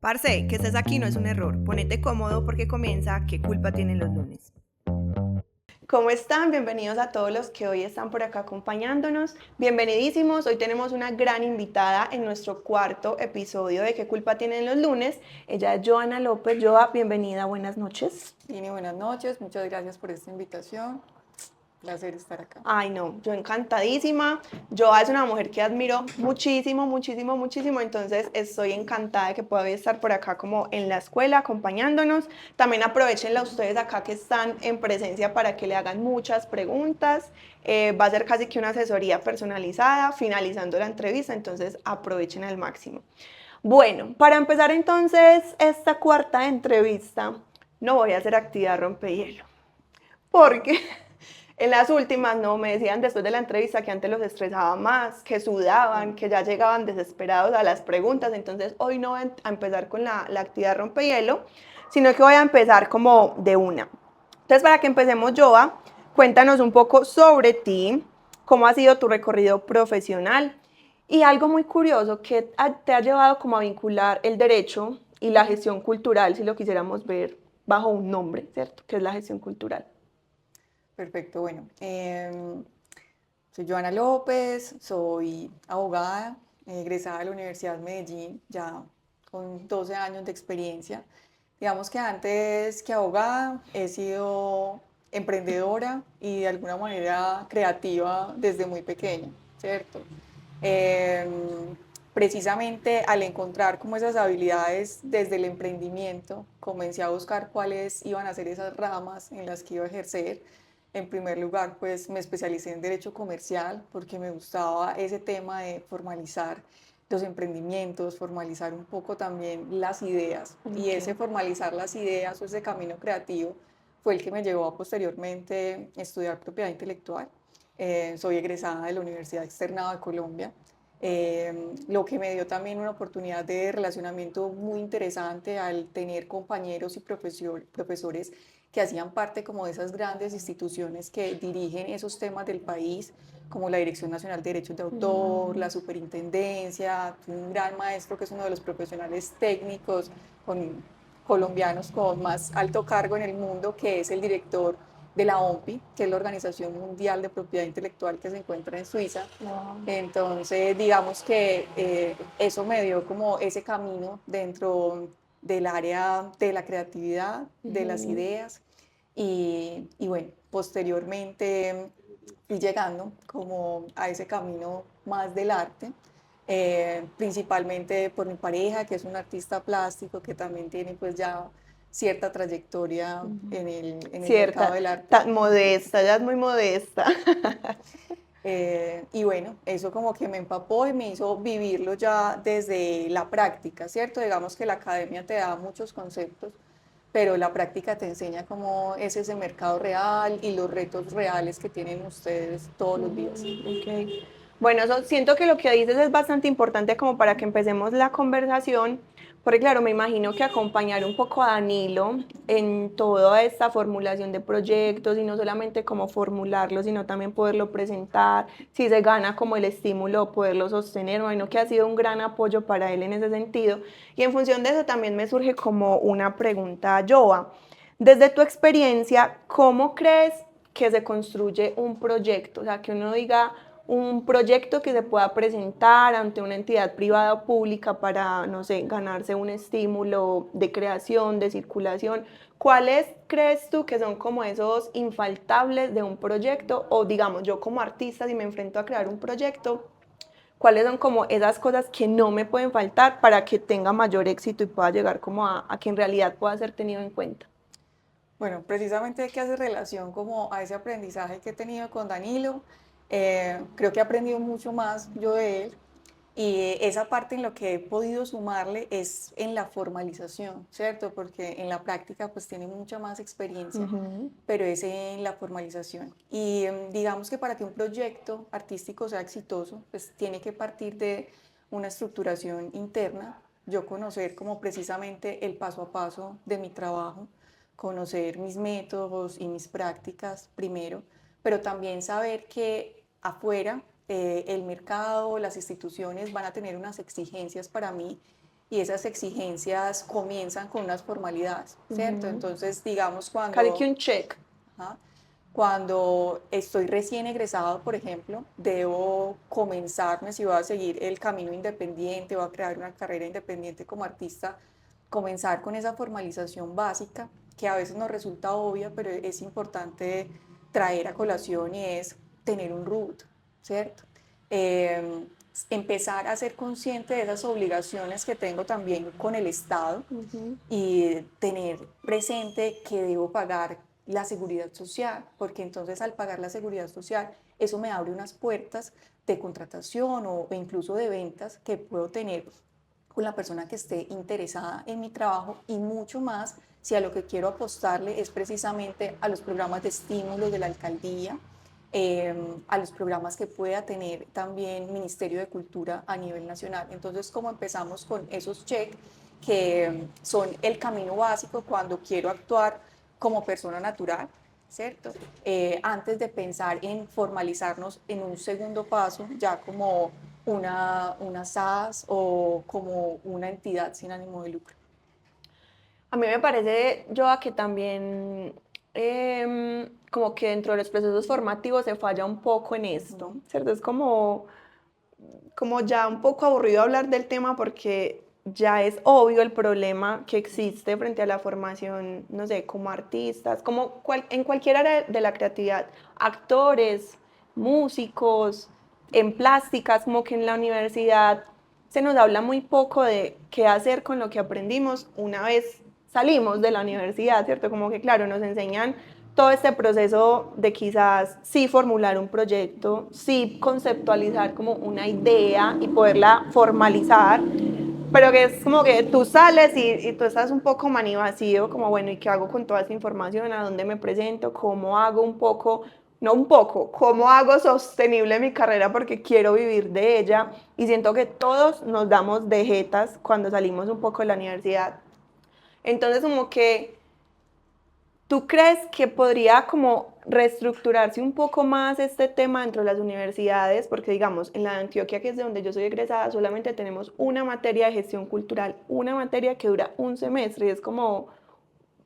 Parce, que estés aquí no es un error. Ponete cómodo porque comienza ¿Qué culpa tienen los lunes? ¿Cómo están? Bienvenidos a todos los que hoy están por acá acompañándonos. Bienvenidísimos. Hoy tenemos una gran invitada en nuestro cuarto episodio de ¿Qué culpa tienen los lunes? Ella es Joana López. Joa, bienvenida, buenas noches. Tini, buenas noches, muchas gracias por esta invitación. Placer estar acá. Ay, no, yo encantadísima. Joa es una mujer que admiro muchísimo, muchísimo, muchísimo. Entonces estoy encantada de que pueda estar por acá como en la escuela acompañándonos. También aprovechenla ustedes acá que están en presencia para que le hagan muchas preguntas. Va a ser casi que una asesoría personalizada finalizando la entrevista, entonces aprovechen al máximo. Bueno, para empezar entonces esta cuarta entrevista, no voy a hacer actividad rompehielo, porque en las últimas, no, me decían después de la entrevista que antes los estresaba más, que sudaban, que ya llegaban desesperados a las preguntas. Entonces, hoy no voy a empezar con la actividad rompehielo, sino que voy a empezar como de una. Entonces, para que empecemos, Joa, cuéntanos un poco sobre ti, cómo ha sido tu recorrido profesional y algo muy curioso que te ha llevado como a vincular el derecho y la gestión cultural, si lo quisiéramos ver bajo un nombre, ¿cierto? Que es la gestión cultural. Perfecto, bueno, soy Joana López, soy abogada, egresada de la Universidad Medellín, ya con 12 años de experiencia. Digamos que antes que abogada he sido emprendedora y de alguna manera creativa desde muy pequeña, ¿cierto? Em, Precisamente al encontrar como esas habilidades desde el emprendimiento, comencé a buscar cuáles iban a ser esas ramas en las que iba a ejercer. En primer lugar, pues me especialicé en derecho comercial porque me gustaba ese tema de formalizar los emprendimientos, formalizar un poco también las ideas. Y Okay. ese formalizar las ideas o ese camino creativo fue el que me llevó a posteriormente estudiar propiedad intelectual. Soy egresada de la Universidad Externado de Colombia, lo que me dio también una oportunidad de relacionamiento muy interesante al tener compañeros y profesores que hacían parte como de esas grandes instituciones que dirigen esos temas del país, como la Dirección Nacional de Derechos de Autor, la Superintendencia, un gran maestro que es uno de los profesionales técnicos colombianos con más alto cargo en el mundo, que es el director de la OMPI, que es la Organización Mundial de Propiedad Intelectual que se encuentra en Suiza. Wow. Entonces, digamos que eso me dio como ese camino dentro del área de la creatividad, de las ideas y bueno, posteriormente fui llegando como a ese camino más del arte, principalmente por mi pareja, que es un artista plástico que también tiene pues ya cierta trayectoria en el mercado Cierta, del arte. tan modesta, ella es muy modesta. Y bueno, eso como que me empapó y me hizo vivirlo ya desde la práctica, ¿cierto? Digamos que la academia te da muchos conceptos, pero la práctica te enseña cómo es ese mercado real y los retos reales que tienen ustedes todos los días. Okay. Bueno, eso, siento que lo que dices es bastante importante como para que empecemos la conversación, porque claro, me imagino que acompañar un poco a Danilo en toda esta formulación de proyectos y no solamente como formularlo, sino también poderlo presentar, si se gana como el estímulo, poderlo sostener, me imagino que ha sido un gran apoyo para él en ese sentido. Y en función de eso también me surge como una pregunta, Joa. Desde tu experiencia, ¿cómo crees que se construye un proyecto? O sea, que uno diga un proyecto que se pueda presentar ante una entidad privada o pública para, no sé, ganarse un estímulo de creación, de circulación. ¿Cuáles crees tú que son como esos infaltables de un proyecto? O digamos, yo como artista, si me enfrento a crear un proyecto, ¿cuáles son como esas cosas que no me pueden faltar para que tenga mayor éxito y pueda llegar como a que en realidad pueda ser tenido en cuenta? Bueno, precisamente que hace relación como a ese aprendizaje que he tenido con Danilo, creo que he aprendido mucho más yo de él y esa parte en lo que he podido sumarle es en la formalización, ¿cierto? Porque en la práctica pues tiene mucha más experiencia, Ujú. pero es en la formalización. Y digamos que para que un proyecto artístico sea exitoso, pues tiene que partir de una estructuración interna, yo conocer como precisamente el paso a paso de mi trabajo, conocer mis métodos y mis prácticas primero, pero también saber que afuera el mercado, las instituciones van a tener unas exigencias para mí y esas exigencias comienzan con unas formalidades, ¿cierto? Entonces, digamos, Casi que un check. ajá, cuando estoy recién egresado, por ejemplo, debo comenzarme, si voy a seguir el camino independiente, voy a crear una carrera independiente como artista, comenzar con esa formalización básica, que a veces nos resulta obvia, pero es importante traer a colación y es tener un root, ¿cierto? Eh, Empezar a ser consciente de esas obligaciones que tengo también con el Estado y tener presente que debo pagar la seguridad social, porque entonces al pagar la seguridad social, eso me abre unas puertas de contratación o incluso de ventas que puedo tener con la persona que esté interesada en mi trabajo y mucho más si a lo que quiero apostarle es precisamente a los programas de estímulos de la alcaldía, a los programas que pueda tener también Ministerio de Cultura a nivel nacional. Entonces, ¿cómo empezamos con esos check que son el camino básico cuando quiero actuar como persona natural? ¿Cierto? Antes de pensar en formalizarnos en un segundo paso, ya como una SAS o como una entidad sin ánimo de lucro. A mí me parece, Joa, que también como que dentro de los procesos formativos se falla un poco en esto, ¿cierto? Es como ya un poco aburrido hablar del tema porque ya es obvio el problema que existe frente a la formación, no sé, como artistas, como en cualquier área de la creatividad, actores, músicos, en plásticas, como que en la universidad se nos habla muy poco de qué hacer con lo que aprendimos una vez salimos de la universidad, ¿cierto? Como que, claro, nos enseñan todo este proceso de quizás sí formular un proyecto, sí conceptualizar como una idea y poderla formalizar, pero que es como que tú sales y tú estás un poco manivacío, como bueno, ¿y qué hago con toda esta información? ¿A dónde me presento? ¿Cómo hago un poco? No un poco, ¿cómo hago sostenible mi carrera porque quiero vivir de ella? Y siento que todos nos damos de jetas cuando salimos un poco de la universidad. Entonces, como que ¿tú crees que podría como reestructurarse un poco más este tema dentro de las universidades? Porque digamos, en la de Antioquia, que es de donde yo soy egresada, solamente tenemos una materia de gestión cultural, una materia que dura un semestre y es como,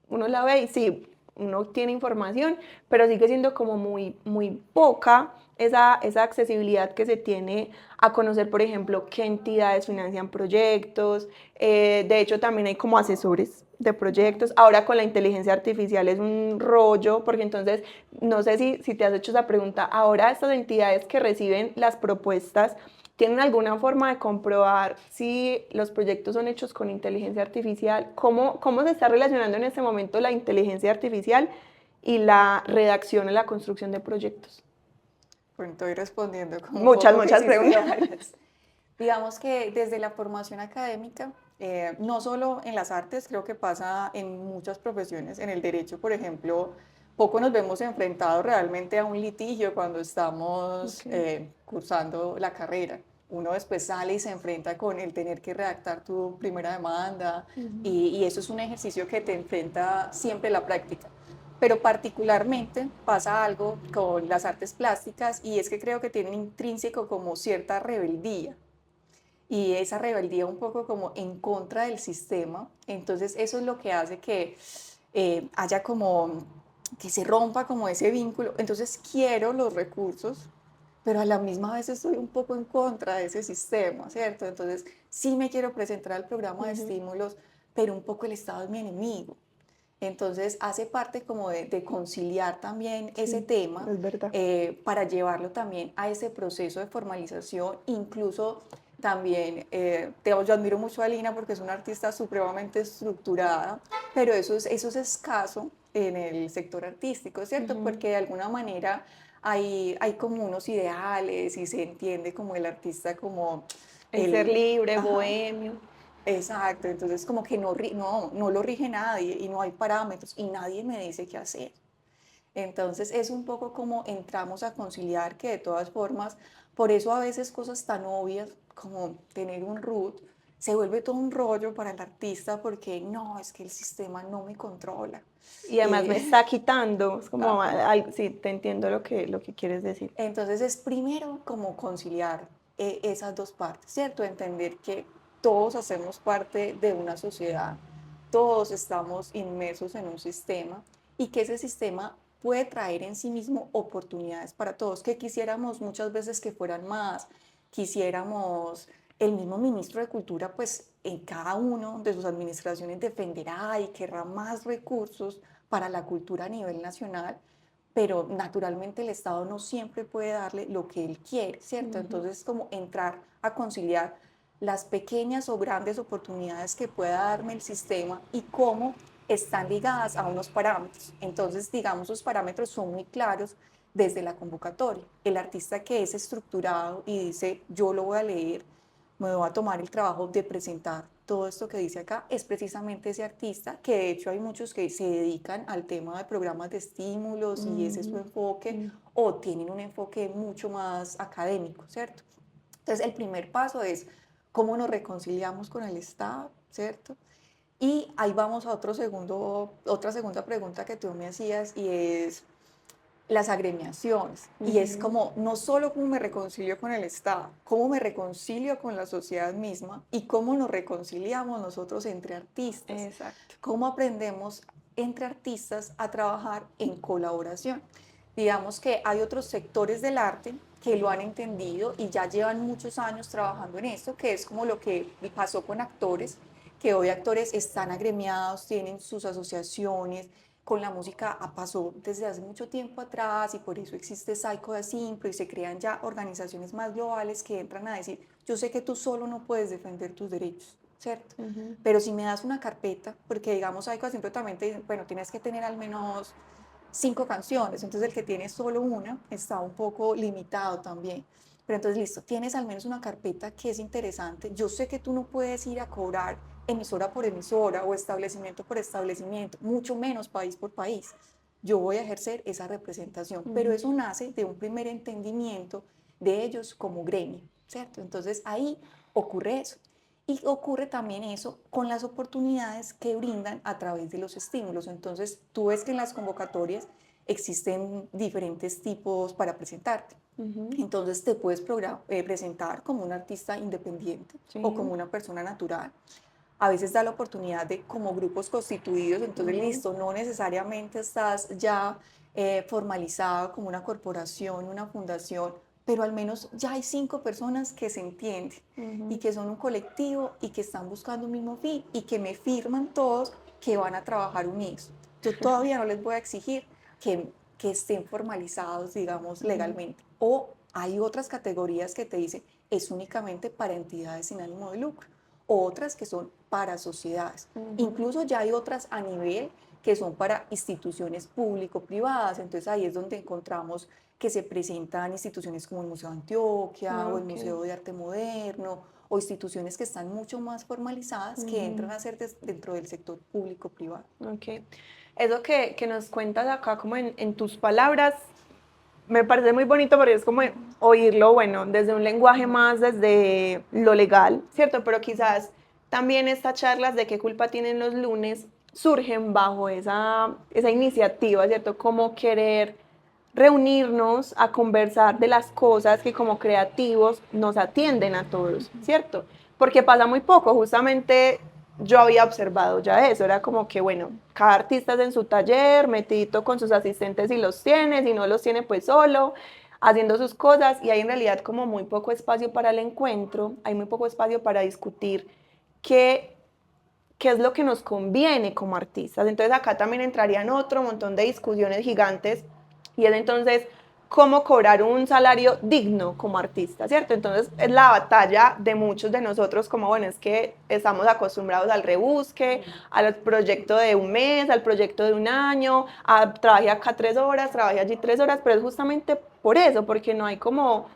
uno la ve y sí, uno tiene información, pero sigue siendo como muy poca esa accesibilidad que se tiene a conocer, por ejemplo, qué entidades financian proyectos. De hecho, también hay como asesores de proyectos. Ahora con la inteligencia artificial es un rollo, porque entonces, no sé si te has hecho esa pregunta, ahora estas entidades que reciben las propuestas, ¿tienen alguna forma de comprobar si los proyectos son hechos con inteligencia artificial? ¿Cómo se está relacionando en este momento la inteligencia artificial y la redacción y la construcción de proyectos? Bueno, estoy respondiendo como un Muchas, poco que muchas hiciste preguntas. varias. Digamos que desde la formación académica, no solo en las artes, creo que pasa en muchas profesiones. En el derecho, por ejemplo, poco nos vemos enfrentados realmente a un litigio cuando estamos Okay. cursando la carrera. Uno después sale y se enfrenta con el tener que redactar tu primera demanda y eso es un ejercicio que te enfrenta siempre a la práctica. Pero particularmente pasa algo con las artes plásticas y es que creo que tienen intrínseco como cierta rebeldía y esa rebeldía un poco como en contra del sistema. Entonces eso es lo que hace que haya como que se rompa como ese vínculo. Entonces quiero los recursos, pero a la misma vez estoy un poco en contra de ese sistema, ¿cierto? Entonces sí me quiero presentar al programa de estímulos, pero un poco el Estado es mi enemigo. Entonces hace parte como de conciliar también ese Sí, tema es verdad. para llevarlo también a ese proceso de formalización, incluso también, digamos, yo admiro mucho a Lina porque es una artista supremamente estructurada, pero eso es escaso en el sector artístico, ¿cierto? Porque de alguna manera hay como unos ideales y se entiende como el artista como El ser el... libre, Ajá, bohemio. exacto, entonces como que no lo rige nadie y no hay parámetros y nadie me dice qué hacer. Entonces es un poco como entramos a conciliar que de todas formas, por eso a veces cosas tan obvias como tener un root se vuelve todo un rollo para el artista porque no, es que el sistema no me controla. Y además Y, me está quitando, es como, ajá. sí, te entiendo lo que quieres decir. Entonces es primero como conciliar esas dos partes, ¿cierto? Entender que todos hacemos parte de una sociedad, todos estamos inmersos en un sistema y que ese sistema puede traer en sí mismo oportunidades para todos, que quisiéramos muchas veces que fueran más, quisiéramos el mismo ministro de Cultura, pues en cada uno de sus administraciones defenderá y querrá más recursos para la cultura a nivel nacional, pero naturalmente el Estado no siempre puede darle lo que él quiere, ¿cierto? Entonces, como entrar a conciliar las pequeñas o grandes oportunidades que pueda darme el sistema y cómo están ligadas a unos parámetros. Entonces, digamos, los parámetros son muy claros desde la convocatoria. El artista que es estructurado y dice, yo lo voy a leer, me voy a tomar el trabajo de presentar todo esto que dice acá, es precisamente ese artista, que de hecho hay muchos que se dedican al tema de programas de estímulos y ese es su enfoque, o tienen un enfoque mucho más académico, ¿cierto? Entonces, el primer paso es cómo nos reconciliamos con el Estado, ¿cierto? Y ahí vamos a otra segunda pregunta que tú me hacías y es las agremiaciones. Y es como, no solo cómo me reconcilio con el Estado, cómo me reconcilio con la sociedad misma y cómo nos reconciliamos nosotros entre artistas, Exacto. cómo aprendemos entre artistas a trabajar en colaboración. Digamos que hay otros sectores del arte que lo han entendido y ya llevan muchos años trabajando en esto, que es como lo que pasó con actores, que hoy actores están agremiados, tienen sus asociaciones, con la música pasó desde hace mucho tiempo atrás y por eso existe Psycho de Simpro y se crean ya organizaciones más globales que entran a decir, yo sé que tú solo no puedes defender tus derechos, ¿cierto? Pero si me das una carpeta, porque digamos Psycho de Simpro también te dicen, bueno, tienes que tener al menos 5 canciones, entonces el que tiene solo una está un poco limitado también. Pero entonces, listo, tienes al menos una carpeta que es interesante. Yo sé que tú no puedes ir a cobrar emisora por emisora o establecimiento por establecimiento, mucho menos país por país. Yo voy a ejercer esa representación, pero eso nace de un primer entendimiento de ellos como gremio, ¿cierto? Entonces ahí ocurre eso. Y ocurre también eso con las oportunidades que brindan a través de los estímulos. Entonces, tú ves que en las convocatorias existen diferentes tipos para presentarte. Entonces, te puedes presentar como un artista independiente o como una persona natural. A veces da la oportunidad de como grupos constituidos, entonces listo, no necesariamente estás ya formalizado como una corporación, una fundación, pero al menos ya hay 5 personas que se entienden y que son un colectivo y que están buscando un mismo fin y que me firman todos que van a trabajar unidos. Yo todavía no les voy a exigir que estén formalizados, digamos, legalmente. O hay otras categorías que te dicen es únicamente para entidades sin ánimo de lucro, otras que son para sociedades. Incluso ya hay otras a nivel que son para instituciones público-privadas. Entonces ahí es donde encontramos que se presentan instituciones como el Museo de Antioquia o el Museo de Arte Moderno o instituciones que están mucho más formalizadas que entran a ser dentro del sector público-privado. Ok. Eso que nos cuentas acá como en tus palabras me parece muy bonito porque es como oírlo, bueno, desde un lenguaje más desde lo legal, ¿cierto? Pero quizás también estas charlas de qué culpa tienen los lunes surgen bajo esa iniciativa, ¿cierto? Como querer reunirnos a conversar de las cosas que como creativos nos atienden a todos, ¿cierto? Porque pasa muy poco, justamente yo había observado ya eso, era como que, bueno, cada artista es en su taller, metidito con sus asistentes y los tiene, si no los tiene pues solo, haciendo sus cosas y hay en realidad como muy poco espacio para el encuentro, hay muy poco espacio para discutir qué, qué es lo que nos conviene como artistas. Entonces acá también entrarían otro montón de discusiones gigantes y es entonces cómo cobrar un salario digno como artista, ¿cierto? Entonces es la batalla de muchos de nosotros como, bueno, es que estamos acostumbrados al rebusque, al proyecto de un mes, al proyecto de un año, a trabajé acá 3 horas, trabajé allí 3 horas, pero es justamente por eso, porque no hay como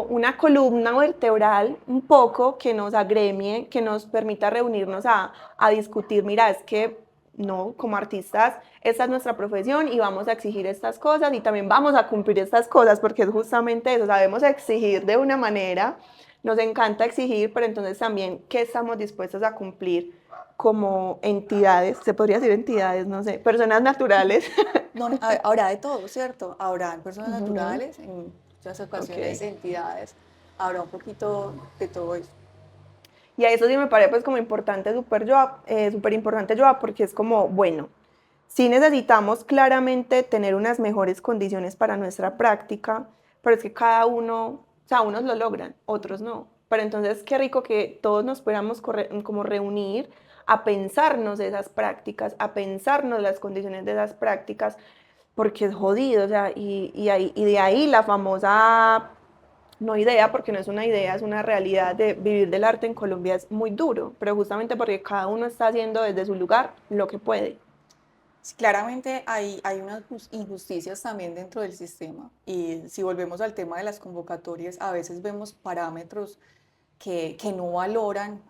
una columna vertebral un poco que nos agremie, que nos permita reunirnos a discutir, mira, es que no, como artistas, esta es nuestra profesión y vamos a exigir estas cosas y también vamos a cumplir estas cosas porque es justamente eso, sabemos exigir de una manera, nos encanta exigir, pero entonces también, ¿qué estamos dispuestos a cumplir como entidades? Se podría decir entidades, no sé, personas naturales. No, habrá de todo, ¿cierto? Habrá personas naturales, en muchas ocasiones Ok. entidades, habrá un poquito de todo eso. Y a eso sí me parece pues como importante, súper importante, Joa, porque es como, bueno, sí necesitamos claramente tener unas mejores condiciones para nuestra práctica, pero es que cada uno, o sea, unos lo logran, otros no. Pero entonces qué rico que todos nos podamos como reunir a pensarnos esas prácticas, a pensarnos las condiciones de esas prácticas, porque es jodido, o sea, y de ahí la famosa, no idea, porque no es una idea, es una realidad de vivir del arte en Colombia es muy duro, pero justamente porque cada uno está haciendo desde su lugar lo que puede. Sí, claramente hay unas injusticias también dentro del sistema y si volvemos al tema de las convocatorias, a veces vemos parámetros que no valoran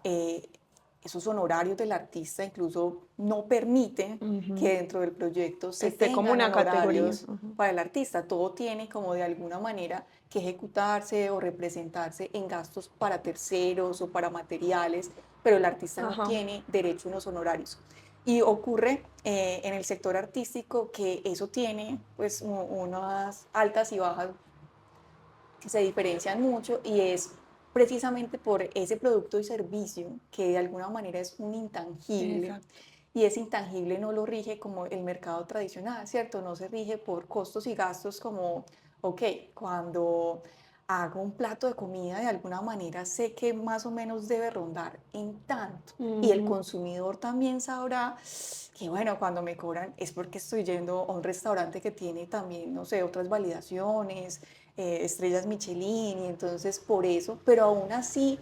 esos honorarios del artista, incluso no permiten que Ujú. dentro del proyecto Que se esté como tengan una categoría. honorarios Ujú. para el artista. Todo tiene como de alguna manera que ejecutarse o representarse en gastos para terceros o para materiales, pero el artista no Ajá. tiene derecho a unos honorarios. Y ocurre en el sector artístico que eso tiene pues unas altas y bajas que se diferencian mucho y es precisamente por ese producto y servicio que de alguna manera es un intangible Exacto. y ese intangible no lo rige como el mercado tradicional, ¿cierto? No se rige por costos y gastos como, ok, cuando hago un plato de comida de alguna manera sé que más o menos debe rondar en tanto y el Ujú. consumidor también sabrá que bueno, cuando me cobran es porque estoy yendo a un restaurante que tiene también, no sé, otras validaciones, estrellas Michelin, y entonces por eso, pero aún así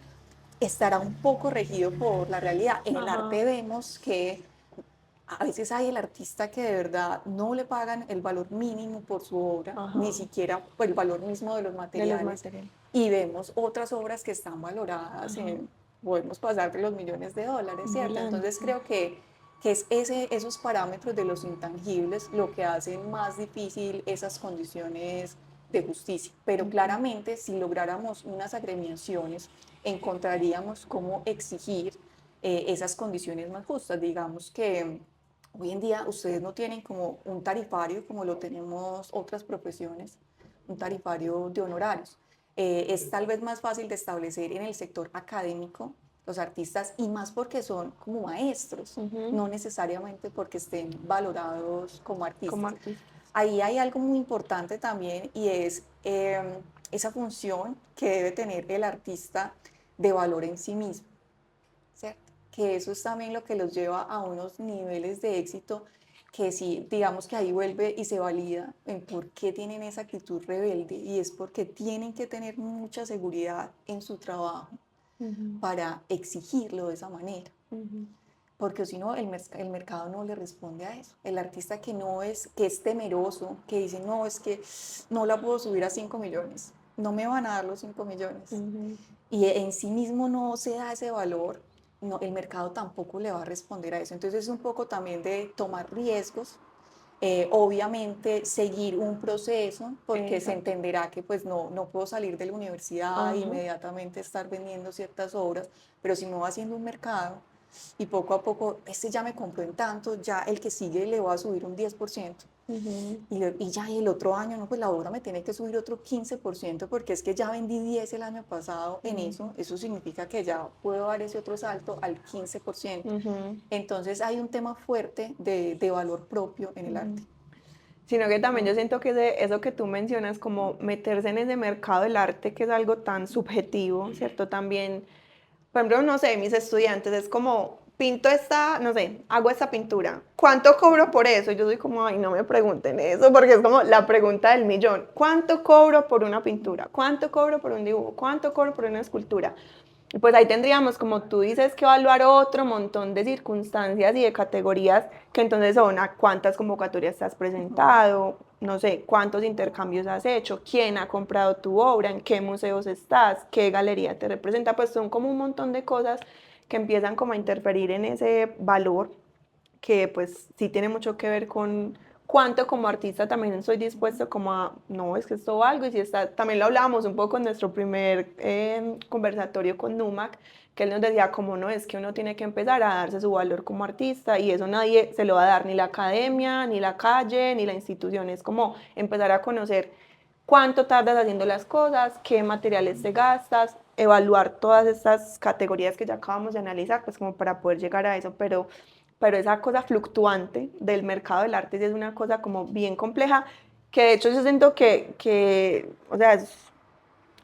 estará un poco regido por la realidad. En el Ajá. arte vemos que a veces hay el artista que de verdad no le pagan el valor mínimo por su obra, ni Ajá. siquiera por el valor mismo de los De los materiales, materiales. y vemos otras obras que están valoradas Ajá. en, podemos pasar de los millones de dólares, ¿cierto? Entonces Volante. creo que es esos parámetros de los intangibles lo que hacen más difícil esas condiciones de justicia. Pero Ujú. claramente si lográramos unas agremiaciones, encontraríamos cómo exigir esas condiciones más justas. Digamos que hoy en día ustedes no tienen como un tarifario como lo tenemos otras profesiones, un tarifario de honorarios. Es tal vez más fácil de establecer en el sector académico los artistas y más porque son como maestros, Ujú. no necesariamente porque estén valorados como Como artistas. artista. Ahí hay algo muy importante también y es esa función que debe tener el artista de valor en sí mismo, ¿cierto? Que eso es también lo que los lleva a unos niveles de éxito que sí, digamos que ahí vuelve y se valida en por qué tienen esa actitud rebelde y es porque tienen que tener mucha seguridad en su trabajo Ujú. para exigirlo de esa manera, Ujú. porque si no, el mercado no le responde a eso. El artista que no es, que es temeroso, que dice, no, es que no la puedo subir a 5 millones, no me van a dar los 5 millones, Ujú. y en sí mismo no se da ese valor, no, el mercado tampoco le va a responder a eso. Entonces es un poco también de tomar riesgos, obviamente seguir un proceso, porque se Exacto. entenderá que pues no puedo salir de la universidad e Ajá. inmediatamente estar vendiendo ciertas obras, pero si me va haciendo un mercado y poco a poco, este ya me compró en tanto, ya el que sigue le va a subir un 10%. Ujú. Y ya el otro año, no, pues la obra me tiene que subir otro 15% porque es que ya vendí 10 el año pasado en Ujú. eso significa que ya puedo dar ese otro salto al 15%. Ujú. Entonces hay un tema fuerte de valor propio en el arte. Ujú. Sino que también yo siento que eso que tú mencionas, como meterse en ese mercado del arte, que es algo tan subjetivo, ¿cierto? También, por ejemplo, no sé, mis estudiantes, es como, pinto esta, no sé, hago esta pintura, ¿cuánto cobro por eso? Yo soy como, ay, no me pregunten eso, porque es como la pregunta del millón, ¿cuánto cobro por una pintura? ¿Cuánto cobro por un dibujo? ¿Cuánto cobro por una escultura? Y pues ahí tendríamos, como tú dices, que evaluar otro montón de circunstancias y de categorías que entonces son a cuántas convocatorias te has Ujú. presentado, no sé, cuántos intercambios has hecho, quién ha comprado tu obra, en qué museos estás, qué galería te representa, pues son como un montón de cosas que empiezan como a interferir en ese valor que pues sí tiene mucho que ver con cuánto como artista también estoy dispuesto como a, no, es que esto valgo, y si está, también lo hablábamos un poco en nuestro primer conversatorio con Numac, que él nos decía como no, es que uno tiene que empezar a darse su valor como artista y eso nadie se lo va a dar, ni la academia, ni la calle, ni la institución, es como empezar a conocer cuánto tardas haciendo las cosas, qué materiales te gastas, evaluar todas estas categorías que ya acabamos de analizar, pues como para poder llegar a eso, pero esa cosa fluctuante del mercado del arte sí es una cosa como bien compleja, que de hecho yo siento o sea, es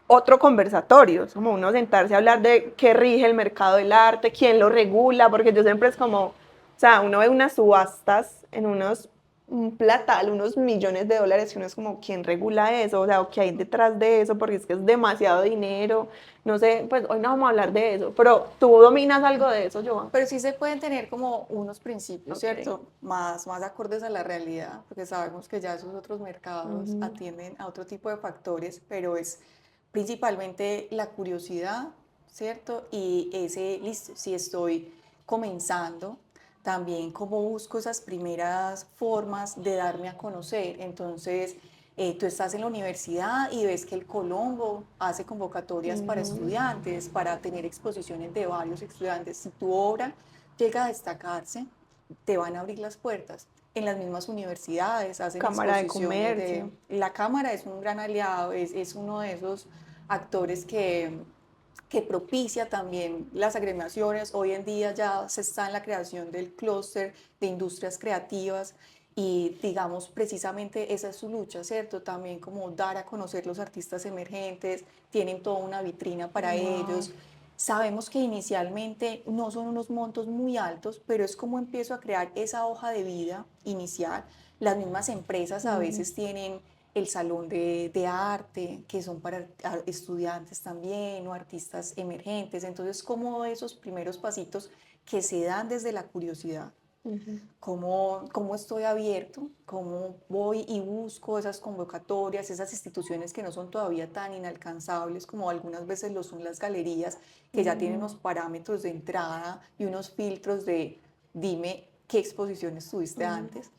otro conversatorio, es como uno sentarse a hablar de qué rige el mercado del arte, quién lo regula, porque yo siempre es como, o sea, uno ve unas subastas en un platal, unos millones de dólares, y uno es como, ¿quién regula eso? O sea, ¿o qué hay detrás de eso? Porque es que es demasiado dinero, no sé, pues hoy no vamos a hablar de eso, pero tú dominas algo de eso, Joan. Pero sí se pueden tener como unos principios, Ok. ¿cierto? Más acordes a la realidad, porque sabemos que ya esos otros mercados Ujú. atienden a otro tipo de factores, pero es principalmente la curiosidad, ¿cierto? Y ese, listo, si estoy comenzando, también cómo busco esas primeras formas de darme a conocer. Entonces, tú estás en la universidad y ves que el Colombo hace convocatorias para Ujú. estudiantes, para tener exposiciones de varios estudiantes. Si tu obra llega a destacarse, te van a abrir las puertas. En las mismas universidades hacen Cámara de exposiciones de... Comercio. La Cámara es un gran aliado, es uno de esos actores que propicia también las agremiaciones. Hoy en día ya se está en la creación del clúster de industrias creativas y digamos precisamente esa es su lucha, ¿cierto? También como dar a conocer los artistas emergentes, tienen toda una vitrina para Wow. ellos. Sabemos que inicialmente no son unos montos muy altos, pero es como empiezo a crear esa hoja de vida inicial. Las mismas empresas a Ujú. veces tienen el salón de arte, que son para estudiantes también o artistas emergentes. Entonces, como esos primeros pasitos que se dan desde la curiosidad, Ujú. cómo estoy abierto, cómo voy y busco esas convocatorias, esas instituciones que no son todavía tan inalcanzables como algunas veces lo son las galerías, que ya tienen Ujú. unos parámetros de entrada y unos filtros de dime qué exposiciones tuviste Ujú. antes.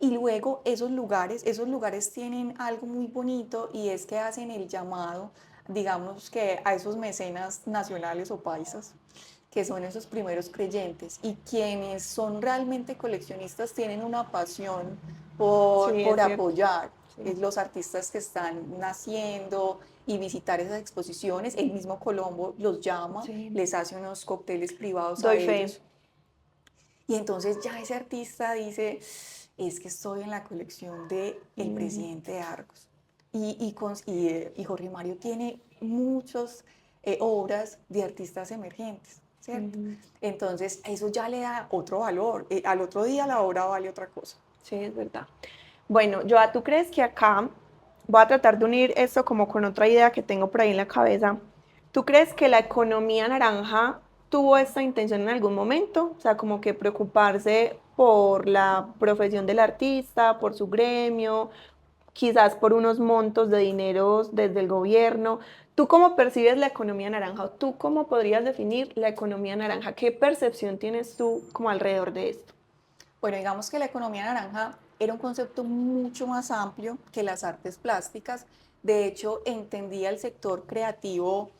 Y luego esos lugares tienen algo muy bonito y es que hacen el llamado, digamos que a esos mecenas nacionales o paisas, que son esos primeros creyentes y quienes son realmente coleccionistas tienen una pasión Sí, por es cierto. apoyar Sí. los artistas que están naciendo y visitar esas exposiciones. El mismo Colombo los llama, Sí. les hace unos cócteles privados a Doy fe. ellos y entonces ya ese artista dice, es que estoy en la colección de el Ujú. presidente de Argos. Y Jorge Mario tiene muchas obras de artistas emergentes, ¿cierto? Ujú. Entonces eso ya le da otro valor. Al otro día la obra vale otra cosa. Sí, es verdad. Bueno, Joa, ¿tú crees que acá voy a tratar de unir esto como con otra idea que tengo por ahí en la cabeza? ¿Tú crees que la economía naranja tuvo esta intención en algún momento? O sea, como que preocuparse por la profesión del artista, por su gremio, quizás por unos montos de dinero desde el gobierno. ¿Tú cómo percibes la economía naranja? ¿O tú cómo podrías definir la economía naranja? ¿Qué percepción tienes tú como alrededor de esto? Bueno, digamos que la economía naranja era un concepto mucho más amplio que las artes plásticas. De hecho, entendía el sector creativo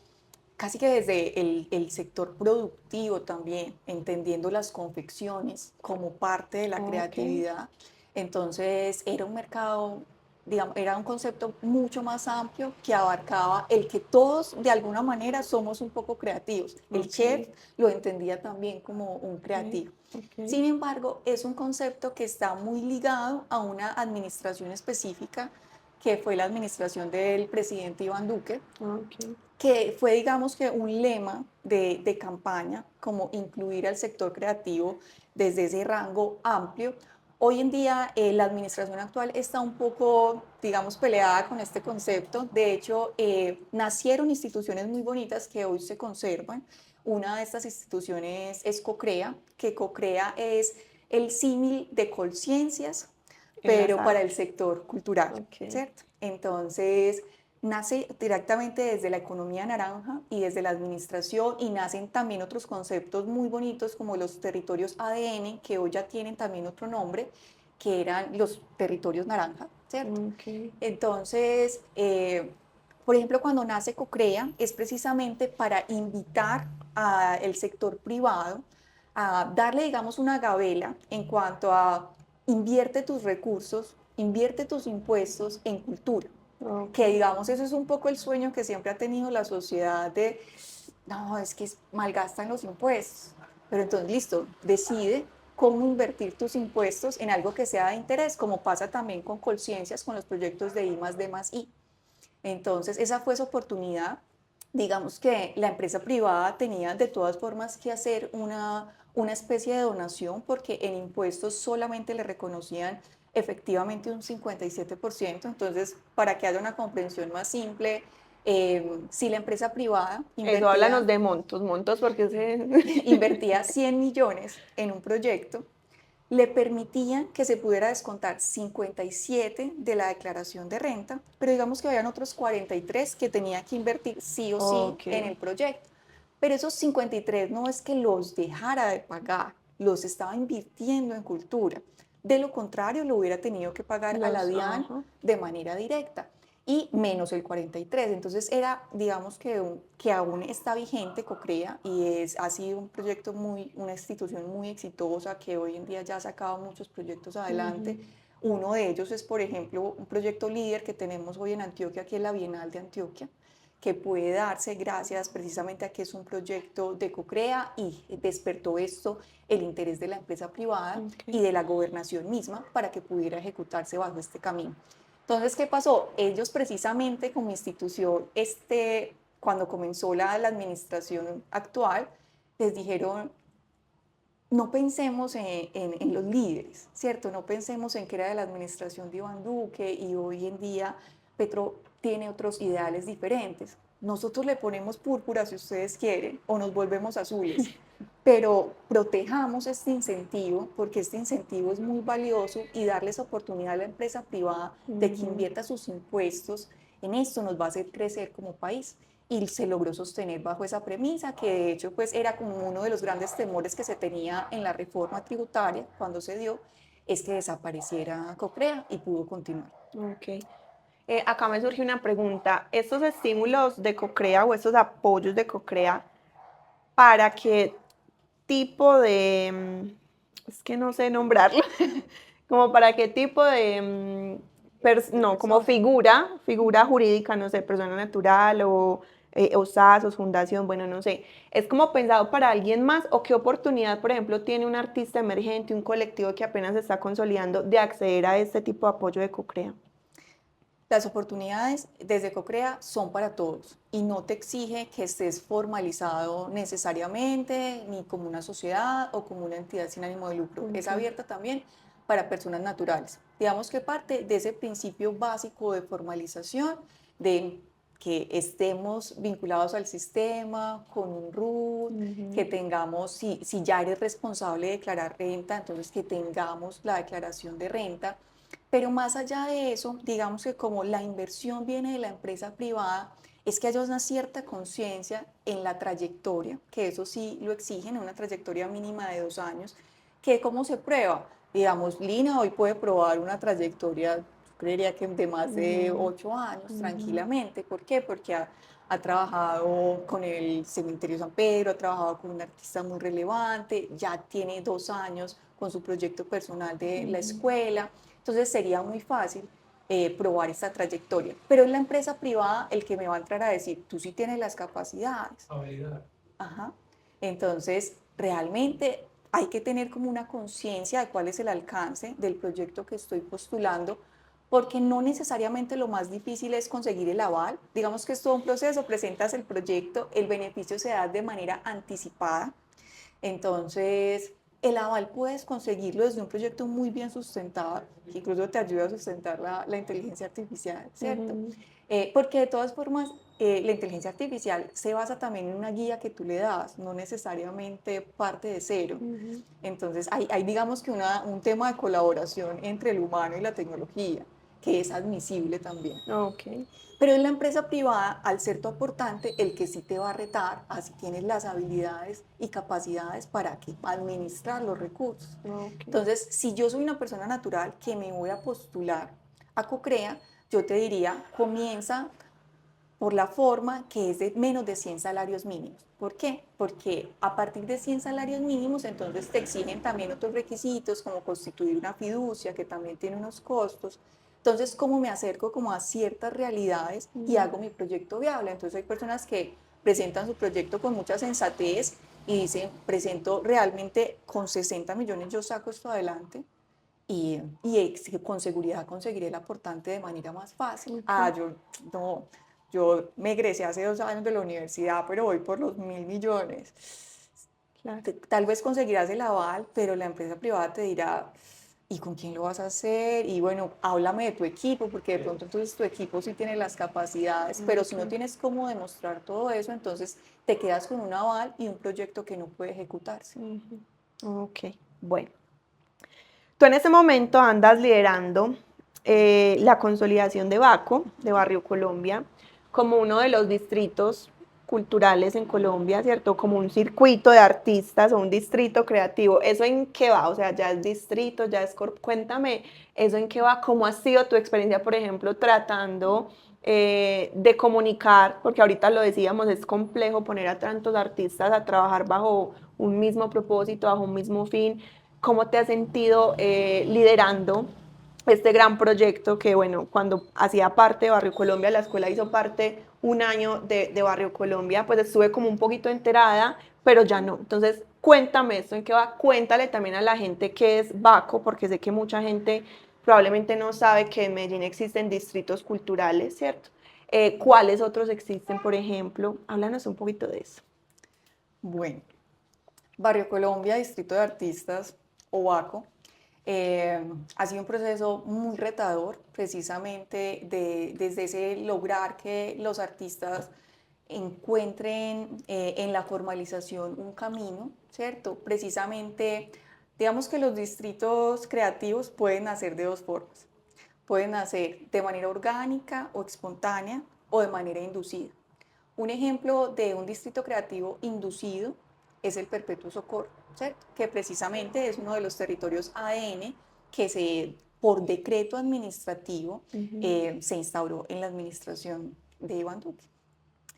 casi que desde el sector productivo también, entendiendo las confecciones como parte de la Ok. creatividad. Entonces era un mercado, digamos, era un concepto mucho más amplio que abarcaba el que todos de alguna manera somos un poco creativos. El Ok. chef lo entendía también como un Ok. creativo. Ok. Sin embargo, es un concepto que está muy ligado a una administración específica, que fue la administración del presidente Iván Duque, Ok. que fue, digamos que, un lema de campaña, como incluir al sector creativo desde ese rango amplio. Hoy en día, la administración actual está un poco, digamos, peleada con este concepto. De hecho, nacieron instituciones muy bonitas que hoy se conservan. Una de estas instituciones es COCREA, que COCREA es el símil de Colciencias, En las pero para el artes. sector cultural, Ok. ¿cierto? Entonces, nace directamente desde la economía naranja y desde la administración y nacen también otros conceptos muy bonitos como los territorios ADN, que hoy ya tienen también otro nombre, que eran los territorios naranja, ¿cierto? Ok. Entonces, por ejemplo, cuando nace COCREA es precisamente para invitar al sector privado a darle, digamos, una gabela en cuanto a invierte tus recursos, invierte tus impuestos en cultura. Ok. que digamos eso es un poco el sueño que siempre ha tenido la sociedad de, no, es que malgastan los impuestos, pero entonces listo, decide cómo invertir tus impuestos en algo que sea de interés, como pasa también con Colciencias, con los proyectos de I más D más I. Entonces, esa fue su oportunidad. Digamos que la empresa privada tenía de todas formas que hacer una especie de donación porque en impuestos solamente le reconocían efectivamente un 57%. Entonces, para que haya una comprensión más simple, si la empresa privada Eso, háblanos invertía, de montos, montos, porque invertía 100 millones en un proyecto, le permitían que se pudiera descontar 57 de la declaración de renta, pero digamos que habían otros 43 que tenía que invertir sí o sí Ok. en el proyecto. Pero esos 53 no es que los dejara de pagar, los estaba invirtiendo en cultura. De lo contrario, lo hubiera tenido que pagar a la DIAN Ajá. de manera directa y menos el 43. Entonces era, digamos que aún está vigente COCREA y ha sido un proyecto una institución muy exitosa que hoy en día ya ha sacado muchos proyectos adelante. Ujú. Uno de ellos es, por ejemplo, un proyecto líder que tenemos hoy en Antioquia, que es la Bienal de Antioquia, que puede darse gracias precisamente a que es un proyecto de COCREA y despertó esto el interés de la empresa privada y Ok. de la gobernación misma para que pudiera ejecutarse bajo este camino. Entonces, ¿qué pasó? Ellos precisamente como institución, cuando comenzó la administración actual, les dijeron, no pensemos en los líderes, ¿cierto? No pensemos en que era de la administración de Iván Duque y hoy en día Petro tiene otros ideales diferentes. Nosotros le ponemos púrpura si ustedes quieren o nos volvemos azules, pero protejamos este incentivo porque este incentivo es muy valioso y darles oportunidad a la empresa privada de que Ujú. invierta sus impuestos en esto nos va a hacer crecer como país y se logró sostener bajo esa premisa, que de hecho pues era como uno de los grandes temores que se tenía en la reforma tributaria cuando se dio, es que desapareciera COCREA y pudo continuar. Ok. Acá me surge una pregunta. ¿Estos estímulos de Cocrea o estos apoyos de Cocrea, para qué tipo de, es que no sé nombrarlo, como para qué tipo de, De no, como persona. figura jurídica, no sé, persona natural o SASOS, fundación, bueno, no sé, es como pensado para alguien más o qué oportunidad, por ejemplo, tiene un artista emergente, un colectivo que apenas se está consolidando de acceder a este tipo de apoyo de Cocrea? Las oportunidades desde COCREA son para todos y no te exige que estés formalizado necesariamente ni como una sociedad o como una entidad sin ánimo de lucro. Es Ok. abierta también para personas naturales. Digamos que parte de ese principio básico de formalización, de que estemos vinculados al sistema, con un RUT, que Ujú. tengamos, si ya eres responsable de declarar renta, entonces que tengamos la declaración de renta, pero más allá de eso, digamos que como la inversión viene de la empresa privada, es que haya una cierta conciencia en la trayectoria, que eso sí lo exigen, una trayectoria mínima de 2 años, que cómo se prueba. Digamos, Lina hoy puede probar una trayectoria, yo creería que de más de Ujú. 8 años Ujú. tranquilamente. ¿Por qué? Porque ha trabajado con el Cementerio San Pedro, ha trabajado con un artista muy relevante, ya tiene 2 años con su proyecto personal de la Ujú. escuela. Entonces sería muy fácil probar esta trayectoria. Pero es la empresa privada el que me va a entrar a decir, tú sí tienes las capacidades. A validar. Ajá. Entonces, realmente hay que tener como una conciencia de cuál es el alcance del proyecto que estoy postulando, porque no necesariamente lo más difícil es conseguir el aval. Digamos que es todo un proceso, presentas el proyecto, el beneficio se da de manera anticipada, entonces, el aval puedes conseguirlo desde un proyecto muy bien sustentado, que incluso te ayuda a sustentar la inteligencia artificial, ¿cierto? Ujú. Porque de todas formas, la inteligencia artificial se basa también en una guía que tú le das, no necesariamente parte de cero. Ujú. Entonces, hay digamos que un tema de colaboración entre el humano y la tecnología, que es admisible también. Ok. Pero en la empresa privada, al ser tu aportante, el que sí te va a retar, así tienes las habilidades y capacidades para que administrar los recursos. Ok. Entonces, si yo soy una persona natural que me voy a postular a COCREA, yo te diría, comienza por la forma que es de menos de 100 salarios mínimos. ¿Por qué? Porque a partir de 100 salarios mínimos, entonces te exigen también otros requisitos como constituir una fiducia, que también tiene unos costos, Entonces, ¿cómo me acerco como a ciertas realidades y hago mi proyecto viable? Entonces, hay personas que presentan su proyecto con mucha sensatez y dicen, presento realmente con 60 millones, yo saco esto adelante con seguridad conseguiré el aportante de manera más fácil. Ok, Yo no, yo me egresé hace 2 años de la universidad, pero voy por los 1.000 millones. claro. Tal vez conseguirás el aval, pero la empresa privada te dirá, ¿y con quién lo vas a hacer? Y bueno, háblame de tu equipo, porque de pronto entonces tu equipo sí tiene las capacidades, pero si no Ok. tienes cómo demostrar todo eso, entonces te quedas con un aval y un proyecto que no puede ejecutarse. Ujú. Ok, bueno. Tú en ese momento andas liderando la consolidación de Baco, de Barrio Colombia, como uno de los distritos culturales en Colombia, ¿cierto? Como un circuito de artistas o un distrito creativo. ¿Eso en qué va? O sea, ya es distrito, ya es cuéntame, ¿eso en qué va? ¿Cómo ha sido tu experiencia, por ejemplo, tratando de comunicar? Porque ahorita lo decíamos, es complejo poner a tantos artistas a trabajar bajo un mismo propósito, bajo un mismo fin. ¿Cómo te has sentido liderando este gran proyecto que, bueno, cuando hacía parte de Barrio Colombia, la escuela hizo parte un año de Barrio Colombia, pues estuve como un poquito enterada, pero ya no. Entonces, cuéntame esto en qué va, cuéntale también a la gente qué es Baco, porque sé que mucha gente probablemente no sabe que en Medellín existen distritos culturales, ¿cierto? ¿Cuáles otros existen, por ejemplo? Háblanos un poquito de eso. Bueno, Barrio Colombia, Distrito de Artistas, OBACO, ha sido un proceso muy retador, precisamente desde ese lograr que los artistas encuentren en la formalización un camino, ¿cierto? Precisamente, digamos que los distritos creativos pueden nacer de dos formas. Pueden nacer de manera orgánica o espontánea o de manera inducida. Un ejemplo de un distrito creativo inducido es el Perpetuo Socorro, ¿cierto? Que precisamente es uno de los territorios ADN que por decreto administrativo se instauró en la administración de Iván Duque.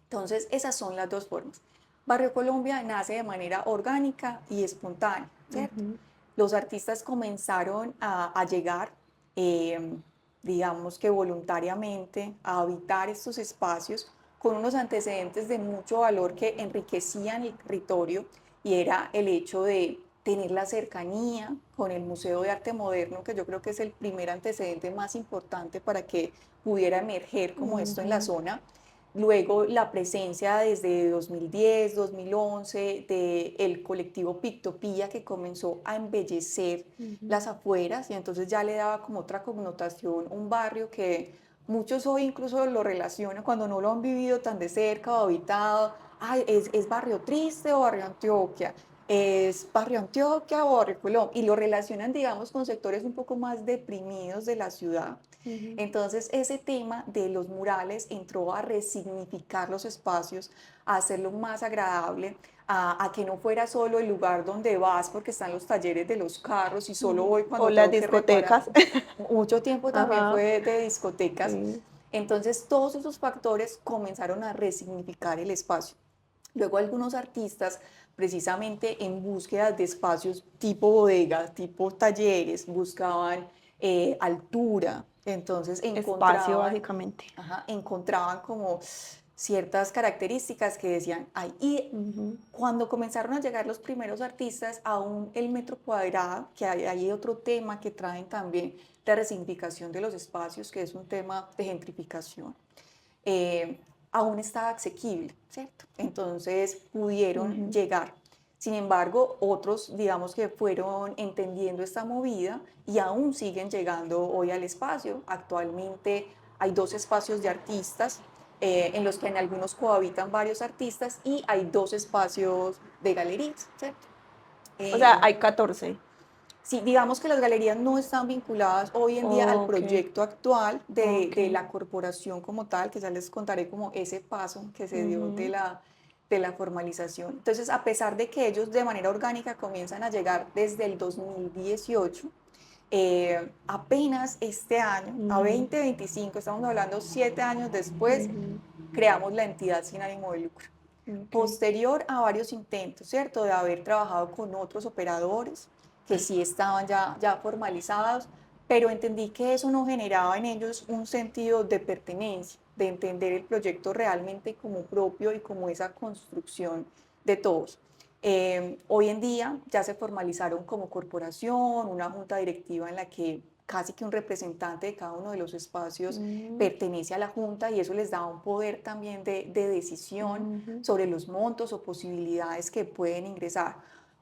Entonces, esas son las dos formas. Barrio Colombia nace de manera orgánica y espontánea, ¿cierto? Ujú. Los artistas comenzaron a llegar, eh, digamos que voluntariamente, a habitar estos espacios con unos antecedentes de mucho valor que enriquecían el territorio y era el hecho de tener la cercanía con el Museo de Arte Moderno, que yo creo que es el primer antecedente más importante para que pudiera emerger como esto en la Ujú. zona. Luego la presencia desde 2010, 2011 del colectivo Pictopía que comenzó a embellecer Ujú. las afueras y entonces ya le daba como otra connotación un barrio que muchos hoy incluso lo relacionan cuando no lo han vivido tan de cerca o habitado. Ay, es barrio triste o barrio Antioquia, es barrio Antioquia o barrio Colón y lo relacionan digamos con sectores un poco más deprimidos de la ciudad. Ujú. Entonces, ese tema de los murales entró a resignificar los espacios, a hacerlo más agradable, a que no fuera solo el lugar donde vas porque están los talleres de los carros y solo voy O cuando las tengo que reparar. discotecas. Mucho tiempo también Ajá, fue de discotecas. sí. Entonces, todos esos factores comenzaron a resignificar el espacio. Luego algunos artistas, precisamente en búsqueda de espacios tipo bodegas, tipo talleres, buscaban altura, entonces Espacio, encontraban, básicamente. ajá, encontraban como ciertas características que decían, ay, y Ujú. cuando comenzaron a llegar los primeros artistas, aún el metro cuadrado, que hay otro tema que traen también, la resignificación de los espacios, que es un tema de gentrificación, eh, aún estaba asequible, ¿cierto? Entonces pudieron Ujú. llegar. Sin embargo, otros, digamos que fueron entendiendo esta movida y aún siguen llegando hoy al espacio. Actualmente hay dos espacios de artistas en los que en algunos cohabitan varios artistas y hay dos espacios de galerías, ¿cierto? O sea, Eh, hay 14. Sí, digamos que las galerías no están vinculadas hoy en día al Ok, proyecto actual ok. de la corporación como tal, que ya les contaré como ese paso que se dio Ujú. de la formalización. Entonces, a pesar de que ellos de manera orgánica comienzan a llegar desde el 2018, apenas este año, a Ujú. 2025, estamos hablando 7 años después, Ujú. creamos la entidad sin ánimo de lucro. Ok. Posterior a varios intentos, ¿cierto? De haber trabajado con otros operadores que sí estaban ya formalizados, pero entendí que eso no generaba en ellos un sentido de pertenencia, de entender el proyecto realmente como propio y como esa construcción de todos. Hoy en día ya se formalizaron como corporación, una junta directiva en la que casi que un representante de cada uno de los espacios Mm, pertenece a la junta y eso les da un poder también de decisión ujú. sobre los montos o posibilidades que pueden ingresar.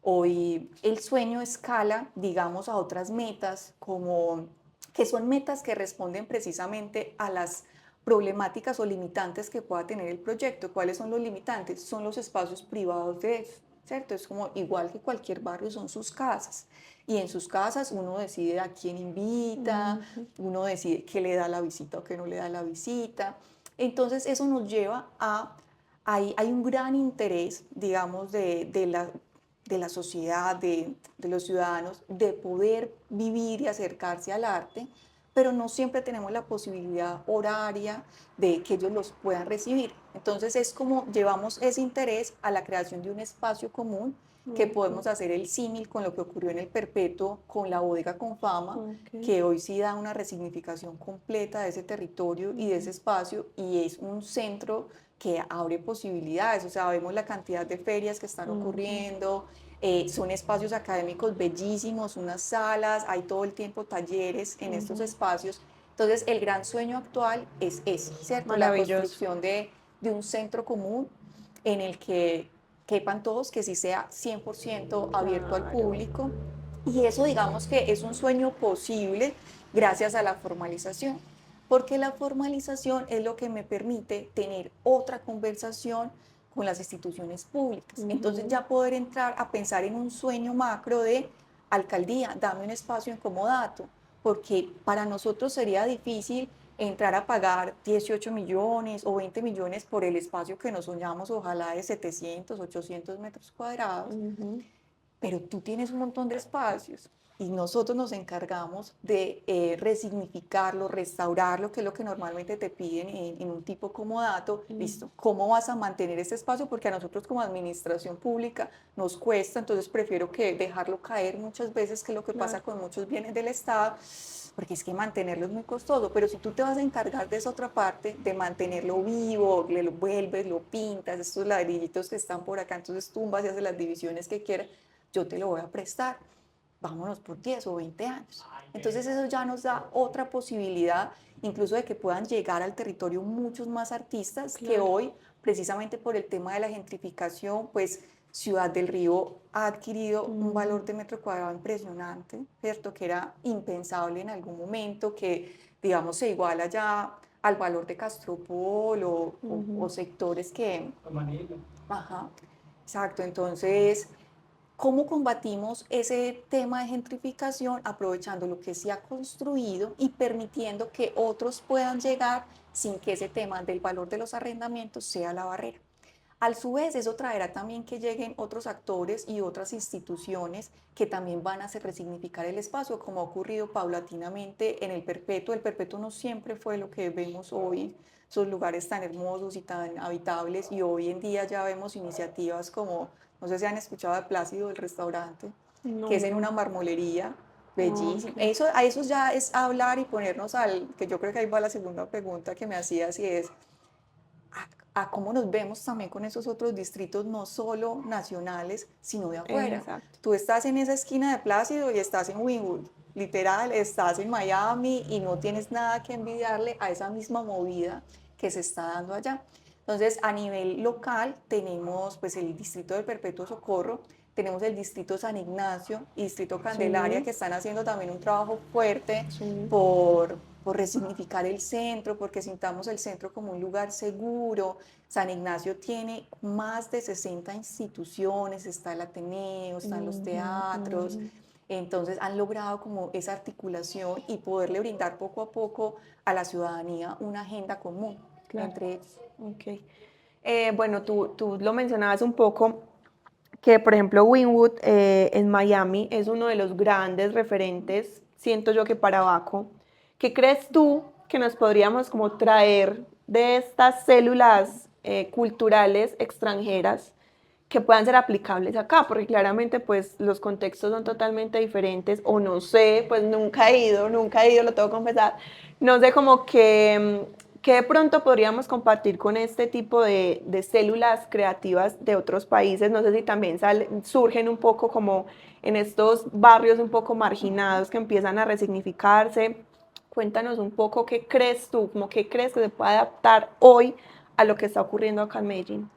Hoy el sueño escala, digamos, a otras metas, como que son metas que responden precisamente a las problemáticas o limitantes que pueda tener el proyecto. ¿Cuáles son los limitantes? Son los espacios privados de eso, ¿cierto? Es como igual que cualquier barrio, son sus casas. Y en sus casas uno decide a quién invita, Ujú. uno decide qué le da la visita o qué no le da la visita. Entonces eso nos lleva a, hay un gran interés, digamos, de la sociedad, de los ciudadanos, de poder vivir y acercarse al arte, pero no siempre tenemos la posibilidad horaria de que ellos los puedan recibir. Entonces es como llevamos ese interés a la creación de un espacio común que Ujú. podemos hacer el símil con lo que ocurrió en el Perpetuo con la bodega con fama, Ok. que hoy sí da una resignificación completa de ese territorio y de ese Ujú. espacio y es un centro que abre posibilidades, o sea, vemos la cantidad de ferias que están Ujú. ocurriendo, son espacios académicos bellísimos, unas salas, hay todo el tiempo talleres en estos Ujú. espacios. Entonces, el gran sueño actual es ese, ¿cierto? La Maravilloso. construcción de un centro común en el que quepan todos, que sí sea 100% abierto al Claro. público. Y eso digamos que es un sueño posible gracias a la formalización, porque la formalización es lo que me permite tener otra conversación con las instituciones públicas. Entonces Ujú. ya poder entrar a pensar en un sueño macro de alcaldía, dame un espacio en comodato, porque para nosotros sería difícil entrar a pagar 18 millones o 20 millones por el espacio que nos soñamos, ojalá de 700, 800 metros cuadrados, Ujú. pero tú tienes un montón de espacios y nosotros nos encargamos de resignificarlo, restaurarlo, que es lo que normalmente te piden en un tipo comodato. Ujú. Listo, ¿cómo vas a mantener este espacio? Porque a nosotros como administración pública nos cuesta, entonces prefiero que dejarlo caer muchas veces, que es lo que pasa Claro. con muchos bienes del Estado, porque es que mantenerlo es muy costoso, pero si tú te vas a encargar de esa otra parte, de mantenerlo vivo, le lo vuelves, lo pintas, estos ladrillitos que están por acá, entonces tumbas y haces las divisiones que quieras, yo te lo voy a prestar, vámonos por 10 o 20 años. Entonces eso ya nos da otra posibilidad, incluso de que puedan llegar al territorio muchos más artistas que Claro. hoy, precisamente por el tema de la gentrificación, pues Ciudad del Río ha adquirido un valor Ujú. de metro cuadrado impresionante, ¿cierto? Que era impensable en algún momento, que digamos se iguala ya al valor de Castropol o Ujú. sectores que... Ajá, exacto. Entonces, ¿cómo combatimos ese tema de gentrificación aprovechando lo que se ha construido y permitiendo que otros puedan llegar sin que ese tema del valor de los arrendamientos sea la barrera? Al su vez, eso traerá también que lleguen otros actores y otras instituciones que también van a hacer resignificar el espacio, como ha ocurrido paulatinamente en el Perpetuo. El Perpetuo no siempre fue lo que vemos hoy, esos lugares tan hermosos y tan habitables, y hoy en día ya vemos iniciativas como, no sé si han escuchado de Plácido, el restaurante, que es en No. una marmolería bellísima. Ok. Eso, a eso ya es hablar y ponernos al, que yo creo que ahí va la segunda pregunta que me hacías, y es a cómo nos vemos también con esos otros distritos, no solo nacionales, sino de afuera. Exacto. Tú estás en esa esquina de Plácido y estás en Wynwood, literal, estás en Miami y no tienes nada que envidiarle a esa misma movida que se está dando allá. Entonces, a nivel local tenemos pues el distrito del Perpetuo Socorro, tenemos el distrito San Ignacio y distrito Candelaria Sí. que están haciendo también un trabajo fuerte Sí. por resignificar el centro, porque sintamos el centro como un lugar seguro. San Ignacio tiene más de 60 instituciones, está el Ateneo, están los Ujú. teatros, Ujú. entonces han logrado como esa articulación y poderle brindar poco a poco a la ciudadanía una agenda común Claro. entre ellos. Ok. Bueno, tú lo mencionabas un poco, que por ejemplo Wynwood en Miami es uno de los grandes referentes, siento yo que para Baco. ¿Qué crees tú que nos podríamos como traer de estas células culturales extranjeras que puedan ser aplicables acá, porque claramente pues los contextos son totalmente diferentes, o no sé, pues nunca he ido, lo tengo que confesar, no sé como que de pronto podríamos compartir con este tipo de células creativas de otros países, no sé si también surgen un poco como en estos barrios un poco marginados que empiezan a resignificarse. Cuéntanos un poco qué crees tú, como qué crees que se puede adaptar hoy a lo que está ocurriendo acá en Medellín.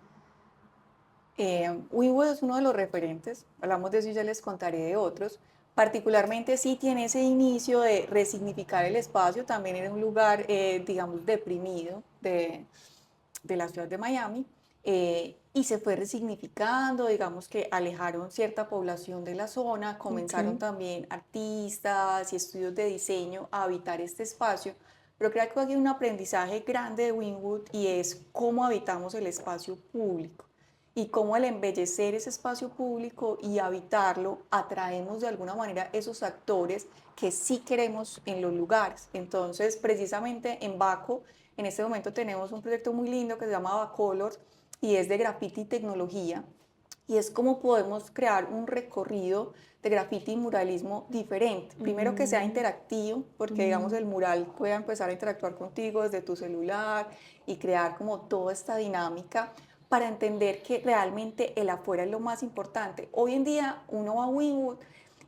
Wynwood es uno de los referentes, hablamos de eso y ya les contaré de otros. Particularmente sí tiene ese inicio de resignificar el espacio, también en un lugar, digamos, deprimido de la ciudad de Miami, y se fue resignificando, digamos que alejaron cierta población de la zona, comenzaron Okay. también artistas y estudios de diseño a habitar este espacio, pero creo que aquí hay un aprendizaje grande de Wynwood y es cómo habitamos el espacio público y cómo al embellecer ese espacio público y habitarlo, atraemos de alguna manera esos actores que sí queremos en los lugares. Entonces, precisamente en Baco, en este momento tenemos un proyecto muy lindo que se llama Bacolor y es de graffiti y tecnología. Y es cómo podemos crear un recorrido de graffiti y muralismo diferente. Primero que sea Mm, interactivo, porque digamos mm, el mural pueda empezar a interactuar contigo desde tu celular y crear como toda esta dinámica para entender que realmente el afuera es lo más importante. Hoy en día uno va a Wynwood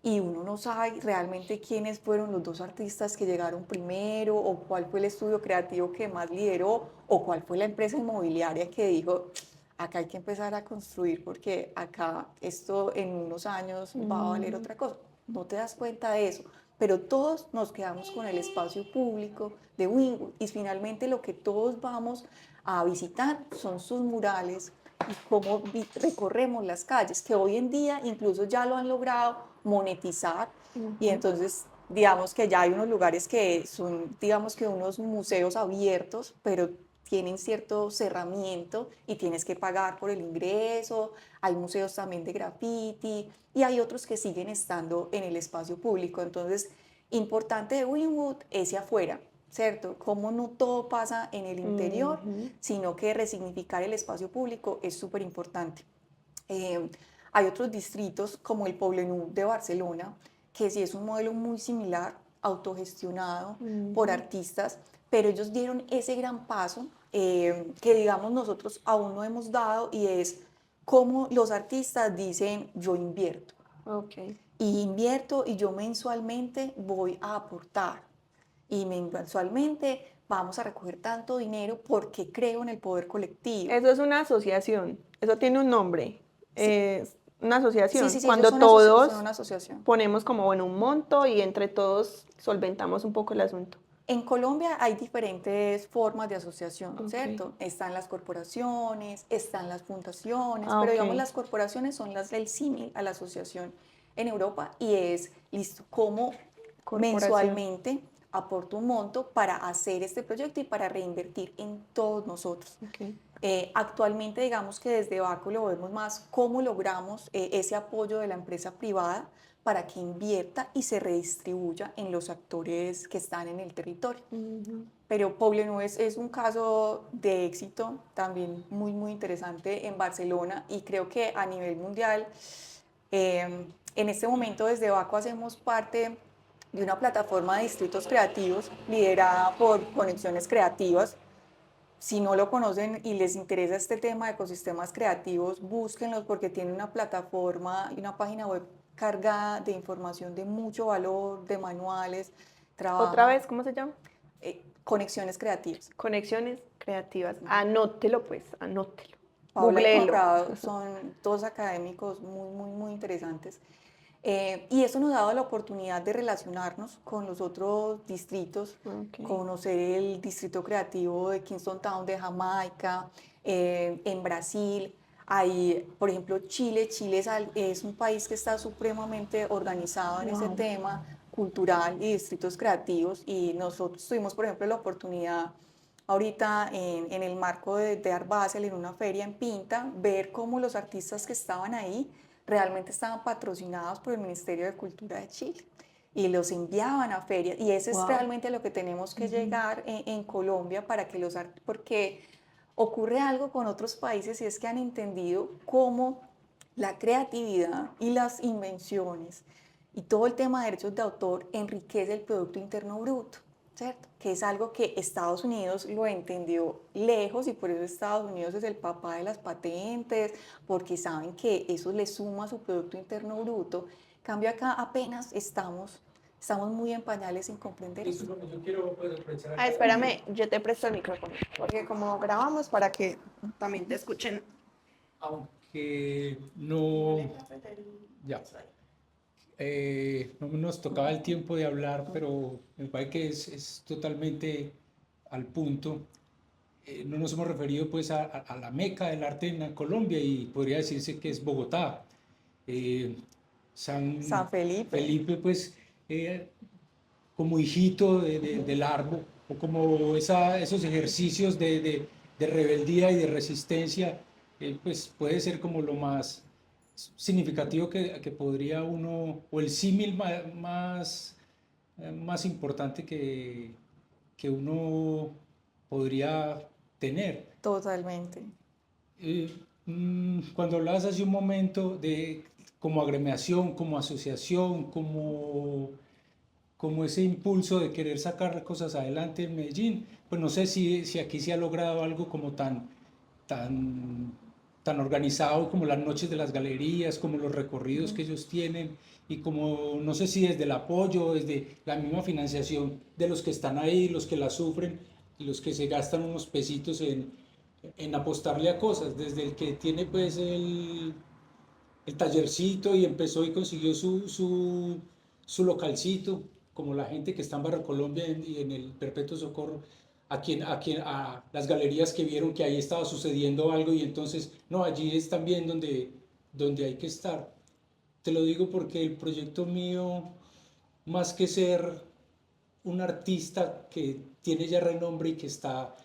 y uno no sabe realmente quiénes fueron los dos artistas que llegaron primero o cuál fue el estudio creativo que más lideró o cuál fue la empresa inmobiliaria que dijo, acá hay que empezar a construir porque acá esto en unos años va a valer mm, otra cosa. No te das cuenta de eso, pero todos nos quedamos con el espacio público de Wynwood y finalmente lo que todos vamos a visitar son sus murales y cómo recorremos las calles, que hoy en día incluso ya lo han logrado monetizar y ujú. entonces digamos que ya hay unos lugares que son, digamos que unos museos abiertos, pero tienen cierto cerramiento y tienes que pagar por el ingreso. Hay museos también de graffiti y hay otros que siguen estando en el espacio público. Entonces, importante de Wynwood es hacia afuera, ¿cierto? Como no todo pasa en el interior, Ujú. sino que resignificar el espacio público es súper importante. Eh, Hay otros distritos como el Poblenou de Barcelona, que sí es un modelo muy similar, autogestionado por Ujú. artistas, pero ellos dieron ese gran paso que digamos nosotros aún no hemos dado y es cómo los artistas dicen yo invierto Ok. y invierto y yo mensualmente voy a aportar y mensualmente vamos a recoger tanto dinero porque creo en el poder colectivo. Eso es una asociación, eso tiene un nombre. Sí, Es una sí, asociación. sí, sí, ellos Cuando son todos una asociación. ponemos como bueno un monto y entre todos solventamos un poco el asunto. En Colombia hay diferentes formas de asociación, Ok. ¿cierto? Están las corporaciones, están las fundaciones, Ah, pero ok. digamos las corporaciones son las del símil a la asociación en Europa y es, listo, cómo Corporación. mensualmente aporto un monto para hacer este proyecto y para reinvertir en todos nosotros. Ok. Actualmente digamos que desde Baco lo vemos más cómo logramos ese apoyo de la empresa privada para que invierta y se redistribuya en los actores que están en el territorio. Ujú. Pero Poblenou es un caso de éxito también muy, muy interesante en Barcelona y creo que a nivel mundial, en este momento desde Baco hacemos parte de una plataforma de distritos creativos liderada por Conexiones Creativas. Si no lo conocen y les interesa este tema de ecosistemas creativos, búsquenlos porque tiene una plataforma y una página web cargada de información de mucho valor, de manuales, Otra trabaja vez, ¿cómo se llama? conexiones creativas. Conexiones creativas. Anótelo pues, anótelo. Paola y Googleelo. Conrado son dos académicos muy, muy, muy interesantes. Y eso nos ha dado la oportunidad de relacionarnos con los otros distritos, Ok. conocer el distrito creativo de Kingston Town de Jamaica, en Brasil. Hay, por ejemplo, Chile. Chile es un país que está supremamente organizado en ese Wow. tema cultural y distritos creativos. Y nosotros tuvimos, por ejemplo, la oportunidad ahorita en el marco de Art Basel, en una feria en Pinta, ver cómo los artistas que estaban ahí realmente estaban patrocinados por el Ministerio de Cultura de Chile y los enviaban a ferias. Y ese es Wow. realmente lo que tenemos que Ujú. llegar en Colombia para que porque ocurre algo con otros países y es que han entendido cómo la creatividad y las invenciones y todo el tema de derechos de autor enriquece el Producto Interno Bruto, ¿cierto? Que es algo que Estados Unidos lo entendió lejos y por eso Estados Unidos es el papá de las patentes, porque saben que eso le suma a su Producto Interno Bruto. En cambio acá apenas estamos muy en pañales sin comprender eso. Listo, yo quiero pues, aprovechar Ah, acá. espérame, yo te presto el micrófono, porque como grabamos para que también te escuchen. Aunque no, ya, no nos tocaba el tiempo de hablar, pero me parece que es totalmente al punto. No nos hemos referido pues a la meca del arte en Colombia y podría decirse que es Bogotá. Eh, San San Felipe. Felipe pues como hijito del árbol o como esos ejercicios de rebeldía y de resistencia, pues puede ser como lo más significativo que podría uno, o el símil más importante que uno podría tener. Totalmente. Cuando hablabas hace un momento de como agremiación, como asociación, como ese impulso de querer sacar cosas adelante en Medellín, pues no sé si aquí se ha logrado algo como tan, tan organizado como las noches de las galerías, como los recorridos que ellos tienen y como no sé si desde el apoyo, desde la misma financiación de los que están ahí, los que la sufren y los que se gastan unos pesitos en apostarle a cosas, desde el que tiene pues el tallercito y empezó y consiguió su localcito, como la gente que está en Barra Colombia y en el Perpetuo Socorro, a las galerías que vieron que ahí estaba sucediendo algo y entonces, no, allí es también donde hay que estar. Te lo digo porque el proyecto mío, más que ser un artista que tiene ya renombre y que está,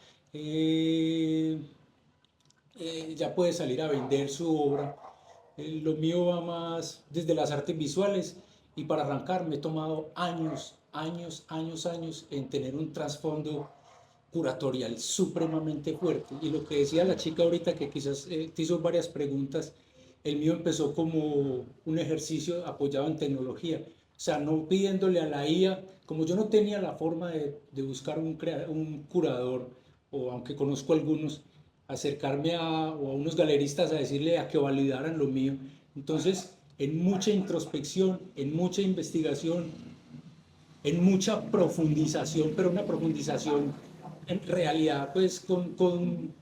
ya puede salir a vender su obra, lo mío va más desde las artes visuales y para arrancar me he tomado años en tener un trasfondo curatorial supremamente fuerte. Y lo que decía la chica ahorita, que quizás te hizo varias preguntas, el mío empezó como un ejercicio apoyado en tecnología. O sea, no pidiéndole a la IA, como yo no tenía la forma de buscar un curador, o aunque conozco algunos, acercarme o a unos galeristas a decirle a que validaran lo mío. Entonces, en mucha introspección, en mucha investigación, en mucha profundización, pero una profundización en realidad pues con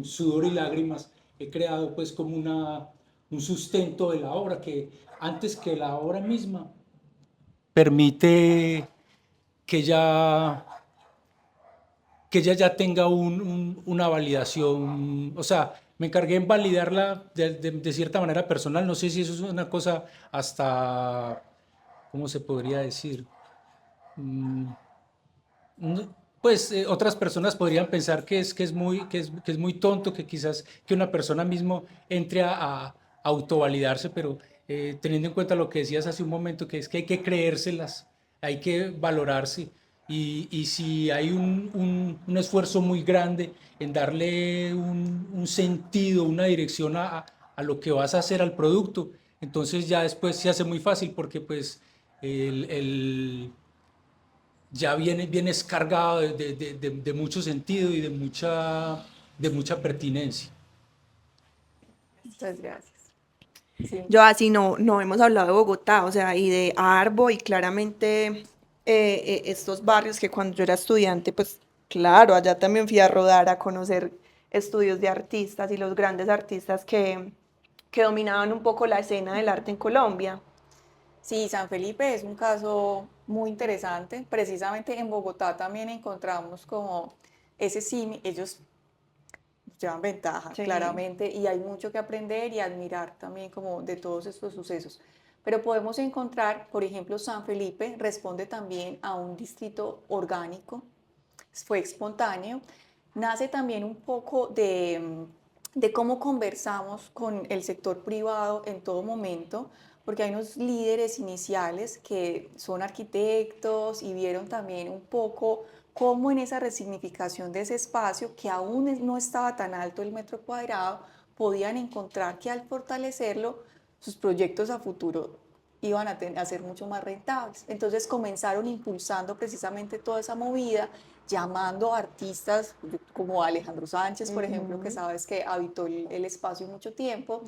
sudor y lágrimas, he creado pues como un sustento de la obra que antes que la obra misma permite que ya ya tenga una validación, o sea, me encargué en validarla de cierta manera personal, no sé si eso es una cosa hasta, ¿cómo se podría decir? Mm, Pues otras personas podrían pensar que es muy tonto, que quizás que una persona mismo entre a autovalidarse, pero teniendo en cuenta lo que decías hace un momento, que es que hay que creérselas, hay que valorarse y si hay un esfuerzo muy grande en darle un sentido, una dirección a lo que vas a hacer al producto, entonces ya después se hace muy fácil porque pues el ya vienes cargado de mucho sentido y de mucha pertinencia. Muchas gracias. Sí. Yo así no hemos hablado de Bogotá, o sea, y de Arbo y claramente estos barrios que cuando yo era estudiante, pues claro, allá también fui a rodar, a conocer estudios de artistas y los grandes artistas que dominaban un poco la escena del arte en Colombia. Sí, San Felipe es un caso muy interesante. Precisamente en Bogotá también encontramos como ese sí, ellos llevan ventaja, Sí. claramente, y hay mucho que aprender y admirar también como de todos estos sucesos. Pero podemos encontrar, por ejemplo, San Felipe responde también a un distrito orgánico, fue espontáneo, nace también un poco de cómo conversamos con el sector privado en todo momento, porque hay unos líderes iniciales que son arquitectos y vieron también un poco cómo en esa resignificación de ese espacio, que aún no estaba tan alto el metro cuadrado, podían encontrar que al fortalecerlo, sus proyectos a futuro iban a ser mucho más rentables. Entonces comenzaron impulsando precisamente toda esa movida, llamando a artistas como Alejandro Sánchez, por ejemplo, que sabes que habitó el espacio mucho tiempo,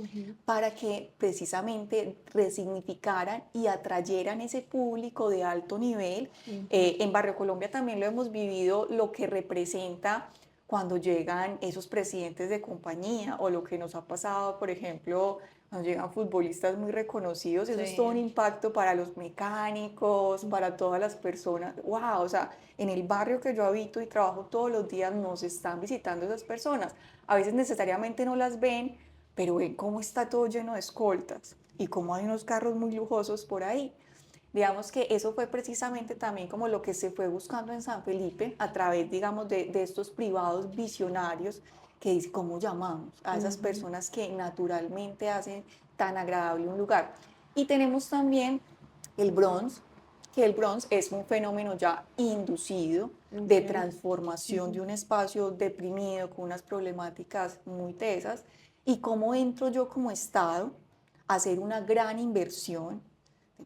para que precisamente resignificaran y atrayeran ese público de alto nivel. En Barrio Colombia también lo hemos vivido, lo que representa cuando llegan esos presidentes de compañía, o lo que nos ha pasado, por ejemplo, cuando llegan futbolistas muy reconocidos. Eso es todo un Sí. impacto para los mecánicos, para todas las personas. ¡Wow! O sea, en el barrio que yo habito y trabajo todos los días nos están visitando esas personas. A veces necesariamente no las ven, pero ven cómo está todo lleno de escoltas y cómo hay unos carros muy lujosos por ahí. Digamos que eso fue precisamente también como lo que se fue buscando en San Felipe a través, digamos, de estos privados visionarios que dice, ¿cómo llamamos a esas personas que naturalmente hacen tan agradable un lugar? Y tenemos también el Bronx, que el Bronx es un fenómeno ya inducido de Ok. transformación de un espacio deprimido con unas problemáticas muy tesas, y cómo entro yo como Estado a hacer una gran inversión.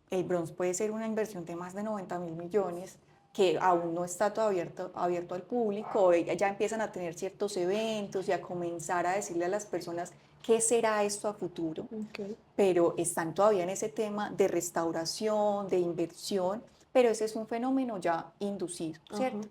El Bronx puede ser una inversión de más de 90.000 millones, que aún no está todavía abierto al público. Ya empiezan a tener ciertos eventos y a comenzar a decirle a las personas qué será esto a futuro, Ok. pero están todavía en ese tema de restauración, de inversión, pero ese es un fenómeno ya inducido, Ajá. ¿cierto?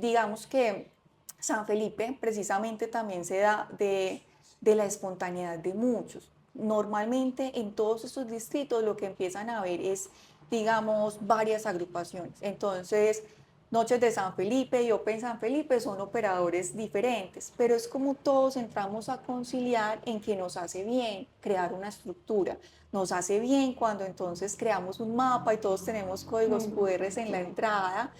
Digamos que San Felipe precisamente también se da de la espontaneidad de muchos. Normalmente en todos estos distritos lo que empiezan a ver es, digamos, varias agrupaciones. Entonces, Noches de San Felipe y Open San Felipe son operadores diferentes, pero es como todos entramos a conciliar en que nos hace bien crear una estructura. Nos hace bien cuando entonces creamos un mapa y todos tenemos códigos QRs en la entrada,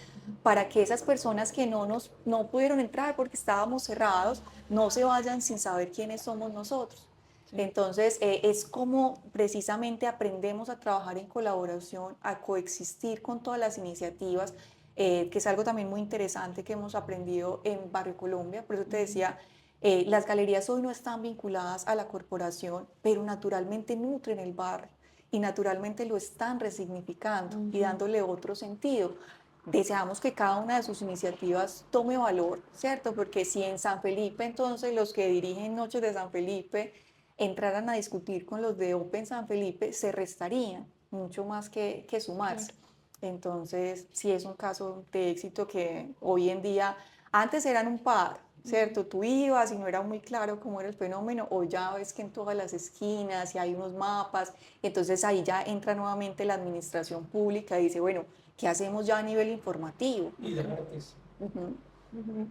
para que esas personas que no pudieron entrar porque estábamos cerrados no se vayan sin saber quiénes somos nosotros. Entonces, es como precisamente aprendemos a trabajar en colaboración, a coexistir con todas las iniciativas, que es algo también muy interesante que hemos aprendido en Barrio Colombia. Por eso te decía, las galerías hoy no están vinculadas a la corporación, pero naturalmente nutren el barrio y naturalmente lo están resignificando y dándole otro sentido. Deseamos que cada una de sus iniciativas tome valor, ¿cierto? Porque si en San Felipe, entonces los que dirigen Noches de San Felipe entraran a discutir con los de Open San Felipe, se restarían mucho más que sumarse. Claro. Entonces, sí es un caso de éxito que hoy en día, antes eran un par, ¿cierto? Tú ibas y no era muy claro cómo era el fenómeno, o ya ves que en todas las esquinas y hay unos mapas, entonces ahí ya entra nuevamente la administración pública y dice, bueno, ¿qué hacemos ya a nivel informativo? Y de artes. Ujú. Ujú.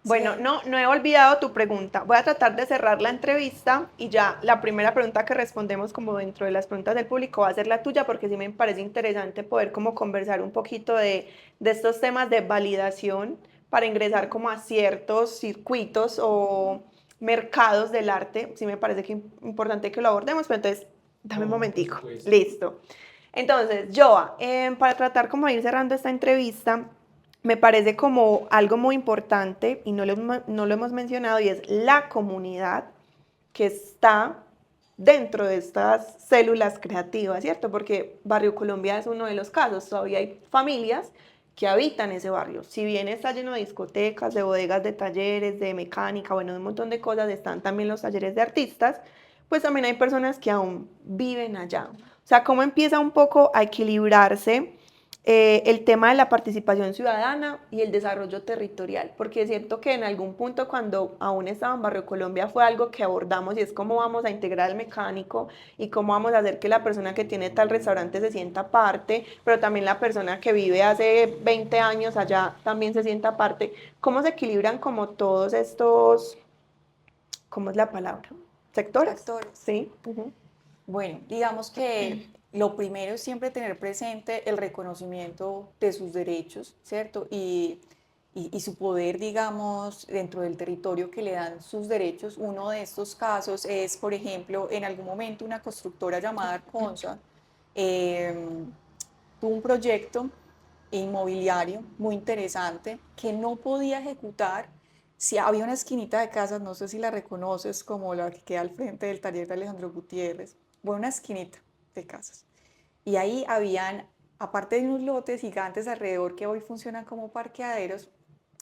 Sí, Bueno, no he olvidado tu pregunta. Voy a tratar de cerrar la entrevista y ya la primera pregunta que respondemos como dentro de las preguntas del público va a ser la tuya, porque sí me parece interesante poder como conversar un poquito de estos temas de validación para ingresar como a ciertos circuitos o mercados del arte. Sí me parece que es importante que lo abordemos, pero entonces dame un No, por momentico. supuesto. Listo. Entonces, Joa, para tratar como de ir cerrando esta entrevista, me parece como algo muy importante y no lo hemos mencionado, y es la comunidad que está dentro de estas células creativas, ¿cierto? Porque Barrio Colombia es uno de los casos. Todavía hay familias que habitan ese barrio. Si bien está lleno de discotecas, de bodegas, de talleres, de mecánica, bueno, de un montón de cosas, están también los talleres de artistas, pues también hay personas que aún viven allá. O sea, cómo empieza un poco a equilibrarse el tema de la participación ciudadana y el desarrollo territorial, porque siento que en algún punto cuando aún estaba en Barrio Colombia fue algo que abordamos, y es cómo vamos a integrar al mecánico y cómo vamos a hacer que la persona que tiene tal restaurante se sienta parte, pero también la persona que vive hace 20 años allá también se sienta parte. ¿Cómo se equilibran como todos estos, cómo es la palabra? ¿Sectores? sectores. Sí. Uh-huh. Bueno, digamos que lo primero es siempre tener presente el reconocimiento de sus derechos, ¿cierto? Y su poder, digamos, dentro del territorio que le dan sus derechos. Uno de estos casos es, por ejemplo, en algún momento una constructora llamada Arconsa tuvo un proyecto inmobiliario muy interesante que no podía ejecutar Si había una esquinita de casas, no sé si la reconoces, como la que queda al frente del taller de Alejandro Gutiérrez, bueno, una esquinita de casas. Y ahí habían, aparte de unos lotes gigantes alrededor que hoy funcionan como parqueaderos,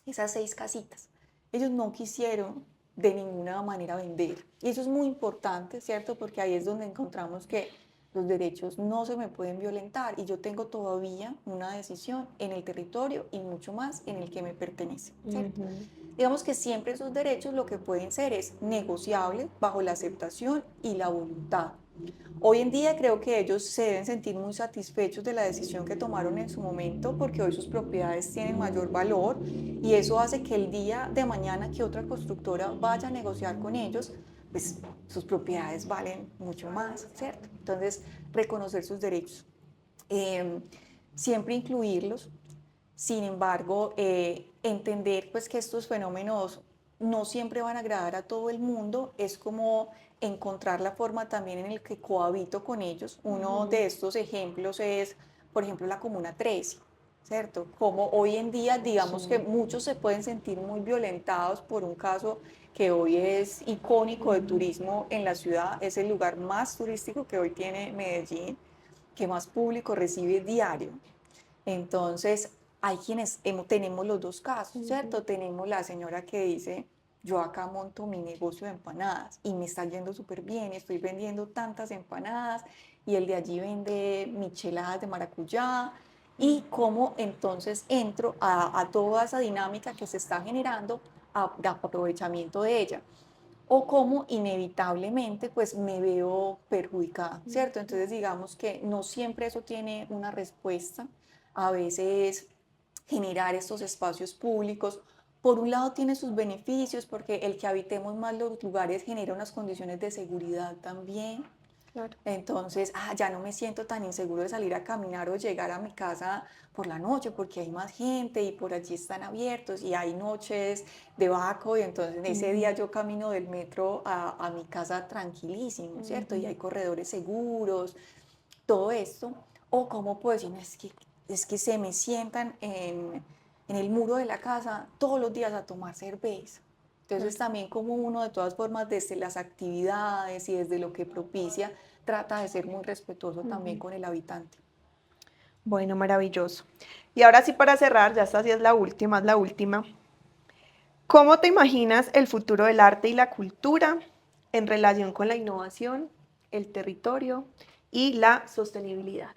esas 6 casitas. Ellos no quisieron de ninguna manera vender. Y eso es muy importante, ¿cierto? Porque ahí es donde encontramos que los derechos no se me pueden violentar y yo tengo todavía una decisión en el territorio y mucho más en el que me pertenece, ¿cierto? Ujú. Digamos que siempre esos derechos lo que pueden ser es negociables bajo la aceptación y la voluntad. Hoy en día creo que ellos se deben sentir muy satisfechos de la decisión que tomaron en su momento porque hoy sus propiedades tienen mayor valor y eso hace que el día de mañana que otra constructora vaya a negociar con ellos, pues sus propiedades valen mucho más, ¿cierto? Entonces, reconocer sus derechos, eh, siempre incluirlos. Sin embargo, entender pues que estos fenómenos no siempre van a agradar a todo el mundo, es como encontrar la forma también en el que cohabito con ellos. Uno Ujú. de estos ejemplos es, por ejemplo, la Comuna 13, ¿cierto? Como hoy en día, digamos que Sí. muchos se pueden sentir muy violentados por un caso que hoy es icónico de turismo en la ciudad, es el lugar más turístico que hoy tiene Medellín, que más público recibe diario. Entonces, hay quienes tenemos los dos casos, Ujú. ¿cierto? Tenemos la señora que dice, yo acá monto mi negocio de empanadas y me está yendo súper bien, estoy vendiendo tantas empanadas y el de allí vende micheladas de maracuyá y cómo entonces entro a toda esa dinámica que se está generando de aprovechamiento de ella o cómo inevitablemente pues me veo perjudicada, ¿cierto? Ujú. Entonces digamos que no siempre eso tiene una respuesta, a veces generar estos espacios públicos, por un lado tiene sus beneficios porque el que habitemos más los lugares genera unas condiciones de seguridad también, Claro. entonces, ya no me siento tan inseguro de salir a caminar o llegar a mi casa por la noche porque hay más gente y por allí están abiertos y hay noches de vaco y entonces ese día Ujú. yo camino del metro a mi casa tranquilísimo, ¿cierto? Y Ujú. hay corredores seguros, todo esto. O cómo puedo decir, "No, es que se me sientan en el muro de la casa todos los días a tomar cerveza". Entonces Claro. también como uno de todas formas desde las actividades y desde lo que propicia, trata de ser muy respetuoso también Ujú. con el habitante. Bueno, maravilloso. Y ahora sí, para cerrar, ya esta sí es la última, es la última. ¿Cómo te imaginas el futuro del arte y la cultura en relación con la innovación, el territorio y la sostenibilidad?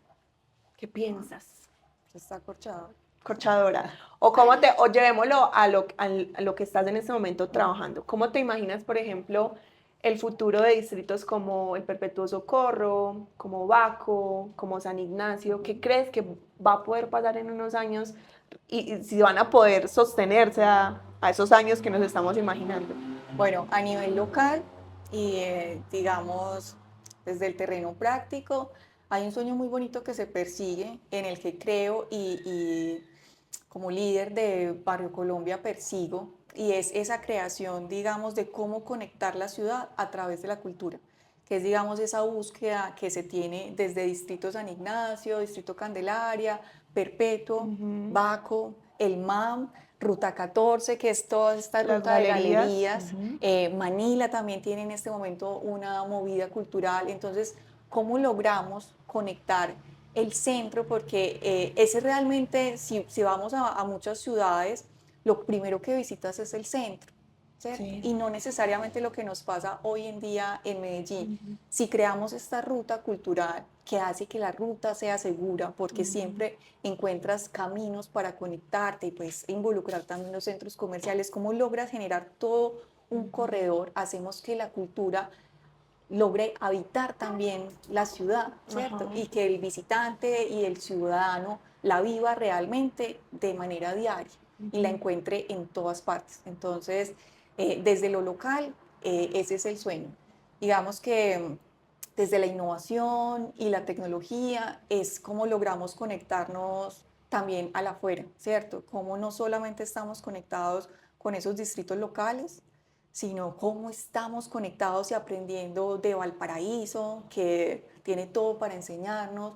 ¿Qué Ah, piensas? está acorchado. Corchadora. O cómo te, o llevémoslo a lo que estás en este momento trabajando. ¿Cómo te imaginas, por ejemplo, el futuro de distritos como el Perpetuo Socorro, como Baco, como San Ignacio? ¿Qué crees que va a poder pasar en unos años y si van a poder sostenerse a esos años que nos estamos imaginando? Bueno, a nivel local y digamos desde el terreno práctico, hay un sueño muy bonito que se persigue, en el que creo y como líder de Barrio Colombia persigo, y es esa creación, digamos, de cómo conectar la ciudad a través de la cultura, que es, digamos, esa búsqueda que se tiene desde Distrito San Ignacio, Distrito Candelaria, Perpetuo, Ujú. Baco, el MAM, Ruta 14, que es toda esta Las ruta de galerías. galerías. Ujú. Manila también tiene en este momento una movida cultural. Entonces, ¿cómo logramos conectar el centro? Porque ese realmente, si vamos a muchas ciudades, lo primero que visitas es el centro, ¿cierto? Sí. Y no necesariamente lo que nos pasa hoy en día en Medellín. Ujú. Si creamos esta ruta cultural que hace que la ruta sea segura, porque Ujú. siempre encuentras caminos para conectarte y pues involucrar también los centros comerciales, ¿cómo logras generar todo un Ujú. corredor? Hacemos que la cultura logre habitar también la ciudad, ¿cierto? Ajá. Y que el visitante y el ciudadano la viva realmente de manera diaria y la Ujú. encuentre en todas partes. Entonces, desde lo local, ese es el sueño. Digamos que desde la innovación y la tecnología es como logramos conectarnos también al afuera, ¿cierto? Como no solamente estamos conectados con esos distritos locales, sino cómo estamos conectados y aprendiendo de Valparaíso, que tiene todo para enseñarnos,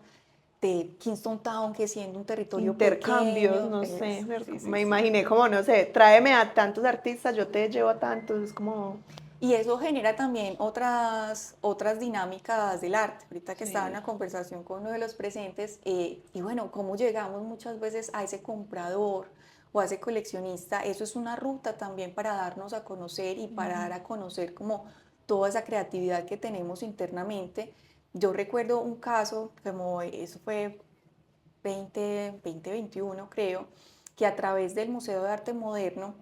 de Kingston Town, que siendo un territorio Intercambios, pequeño, no sé, sí, sí, me sí. imaginé como, no sé, tráeme a tantos artistas, yo te llevo a tantos, es como, Y eso genera también otras dinámicas del arte. Ahorita que estaba en sí. una conversación con uno de los presentes, y bueno, cómo llegamos muchas veces a ese comprador o a ese coleccionista, eso es una ruta también para darnos a conocer y para dar a conocer como toda esa creatividad que tenemos internamente. Yo recuerdo un caso, como eso fue 2021 creo, que a través del Museo de Arte Moderno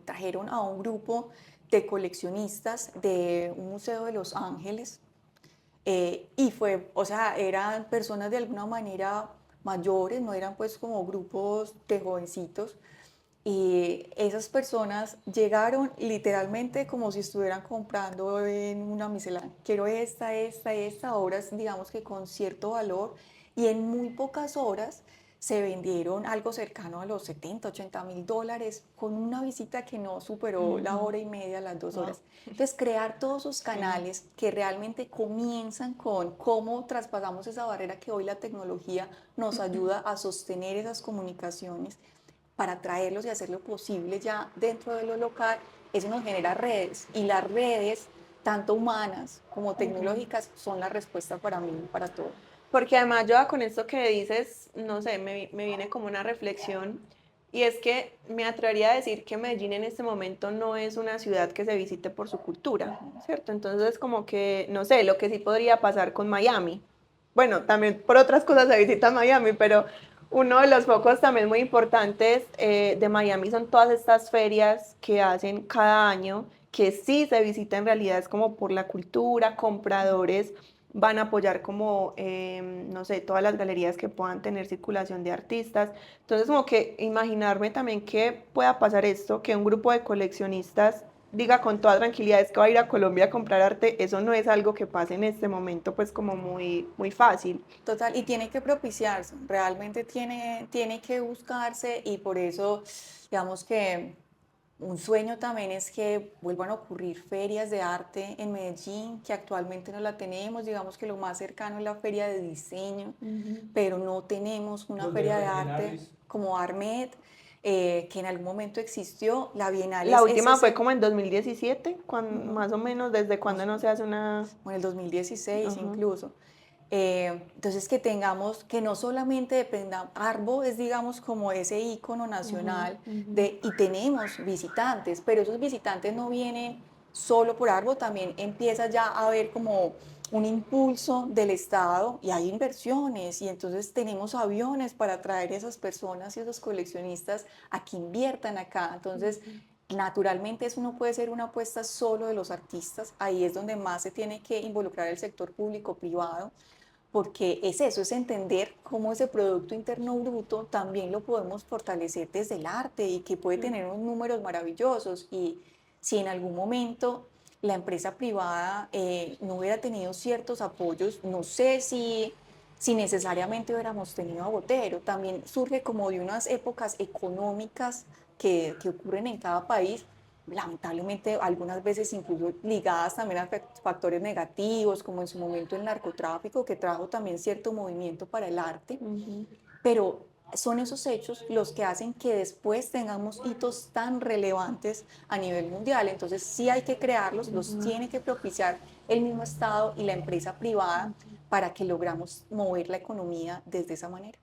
trajeron a un grupo de coleccionistas de un museo de Los Ángeles, y fue, o sea, eran personas de alguna manera mayores, no eran pues como grupos de jovencitos, y esas personas llegaron literalmente como si estuvieran comprando en una miscelánea. Quiero esta, obras, digamos que con cierto valor, y en muy pocas horas se vendieron algo cercano a los 70, $80,000 con una visita que no superó la hora y media, las 2 horas. Entonces, crear todos esos Sí. canales que realmente comienzan con cómo traspasamos esa barrera que hoy la tecnología nos ayuda a sostener esas comunicaciones para traerlos y hacerlo posible ya dentro de lo local, eso nos genera redes, y las redes, tanto humanas como tecnológicas, son la respuesta para mí, para todo. Porque además yo con esto que dices, no sé, me viene como una reflexión y es que me atrevería a decir que Medellín en este momento no es una ciudad que se visite por su cultura, ¿cierto? Entonces como que, no sé, lo que sí podría pasar con Miami. Bueno, también por otras cosas se visita Miami, pero uno de los focos también muy importantes de Miami son todas estas ferias que hacen cada año, que sí se visita en realidad es como por la cultura, compradores van a apoyar como, no sé, todas las galerías que puedan tener circulación de artistas. Entonces, como que imaginarme también que pueda pasar esto, que un grupo de coleccionistas diga con toda tranquilidad es que va a ir a Colombia a comprar arte, eso no es algo que pase en este momento, pues como muy, muy fácil. Total, y tiene que propiciarse, realmente tiene que buscarse, y por eso, digamos que un sueño también es que vuelvan a ocurrir ferias de arte en Medellín, que actualmente no la tenemos. Digamos que lo más cercano es la feria de diseño, Ujú. pero no tenemos una Donde feria de arte regionales. como Armed, que en algún momento existió. La Bienal La es última fue ese, como en 2017, ujú, más o menos desde más cuando o no se menos, hace una... o en el 2016 Ajá. incluso. Entonces, que tengamos, que no solamente dependa, Arbo es, digamos, como ese ícono Ujú, nacional ujú. de, y tenemos visitantes, pero esos visitantes no vienen solo por Arbo, también empieza ya a haber como un impulso del Estado, y hay inversiones, y entonces tenemos aviones para traer esas personas y esos coleccionistas a que inviertan acá. Entonces, naturalmente eso no puede ser una apuesta solo de los artistas, ahí es donde más se tiene que involucrar el sector público-privado, porque es eso, es entender cómo ese Producto Interno Bruto también lo podemos fortalecer desde el arte, y que puede tener unos números maravillosos. Y si en algún momento la empresa privada no hubiera tenido ciertos apoyos, no sé si necesariamente hubiéramos tenido a Botero. También surge como de unas épocas económicas que ocurren en cada país, lamentablemente algunas veces incluso ligadas también a factores negativos, como en su momento el narcotráfico, que trajo también cierto movimiento para el arte, Ujú. pero son esos hechos los que hacen que después tengamos hitos tan relevantes a nivel mundial. Entonces sí hay que crearlos, los tiene que propiciar el mismo Estado y la empresa privada, para que logramos mover la economía desde esa manera.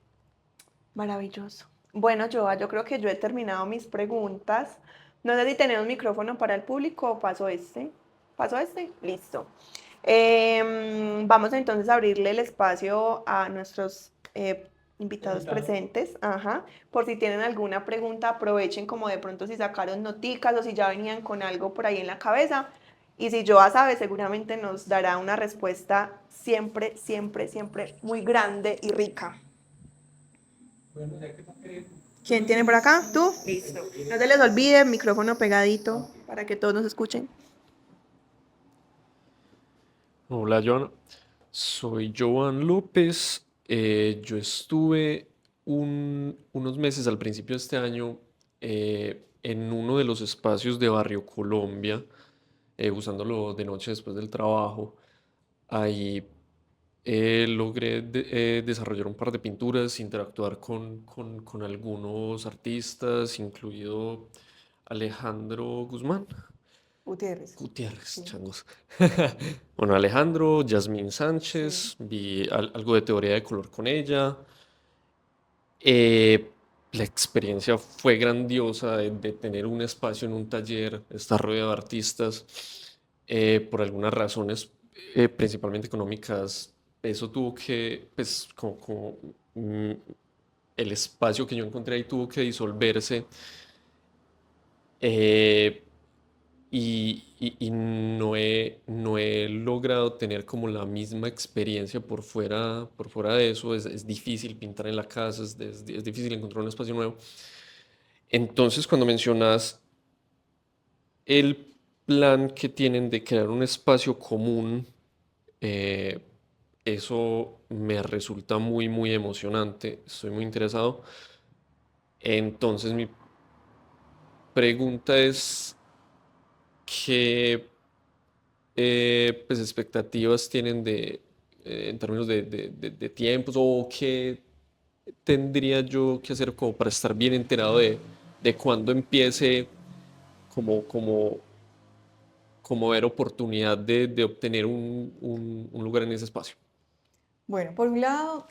Maravilloso. Bueno, Joa, yo creo que yo he terminado mis preguntas. No sé si tenemos micrófono para el público o paso este. ¿Paso este? Listo. Vamos entonces a abrirle el espacio a nuestros invitados Invitados. presentes. Ajá. Por si tienen alguna pregunta, aprovechen como de pronto si sacaron noticas o si ya venían con algo por ahí en la cabeza. Y si Joa sabe, seguramente nos dará una respuesta siempre, siempre, siempre muy grande y rica. Bueno, ya que no queremos. ¿Quién tiene por acá? ¿Tú? Listo. No se les olvide, micrófono pegadito para que todos nos escuchen. Hola, Joana. Soy Joan López. Yo estuve unos meses al principio de este año en uno de los espacios de Barrio Colombia, usándolo de noche después del trabajo. Ahí logré desarrollar un par de pinturas, interactuar con algunos artistas, incluido Alejandro Guzmán. Gutiérrez. Gutiérrez, Sí, changos. Bueno, Alejandro, Yasmín sí. Sánchez, vi algo de teoría de color con ella. Eh, la experiencia fue grandiosa de tener un espacio en un taller, estar rodeado de artistas. Por algunas razones, principalmente económicas, eso tuvo que, pues, mm, el espacio que yo encontré ahí tuvo que disolverse. eh, y no he logrado tener como la misma experiencia por fuera de eso. Es difícil pintar en la casa, es difícil encontrar un espacio nuevo. Entonces, cuando mencionas el plan que tienen de crear un espacio común, eh, eso me resulta muy, muy emocionante. Estoy muy interesado. Entonces, mi pregunta es, ¿qué pues, expectativas tienen en términos de tiempos o qué tendría yo que hacer como para estar bien enterado de cuándo empiece como, como, como ver oportunidad de obtener un lugar en ese espacio? Bueno, por un lado,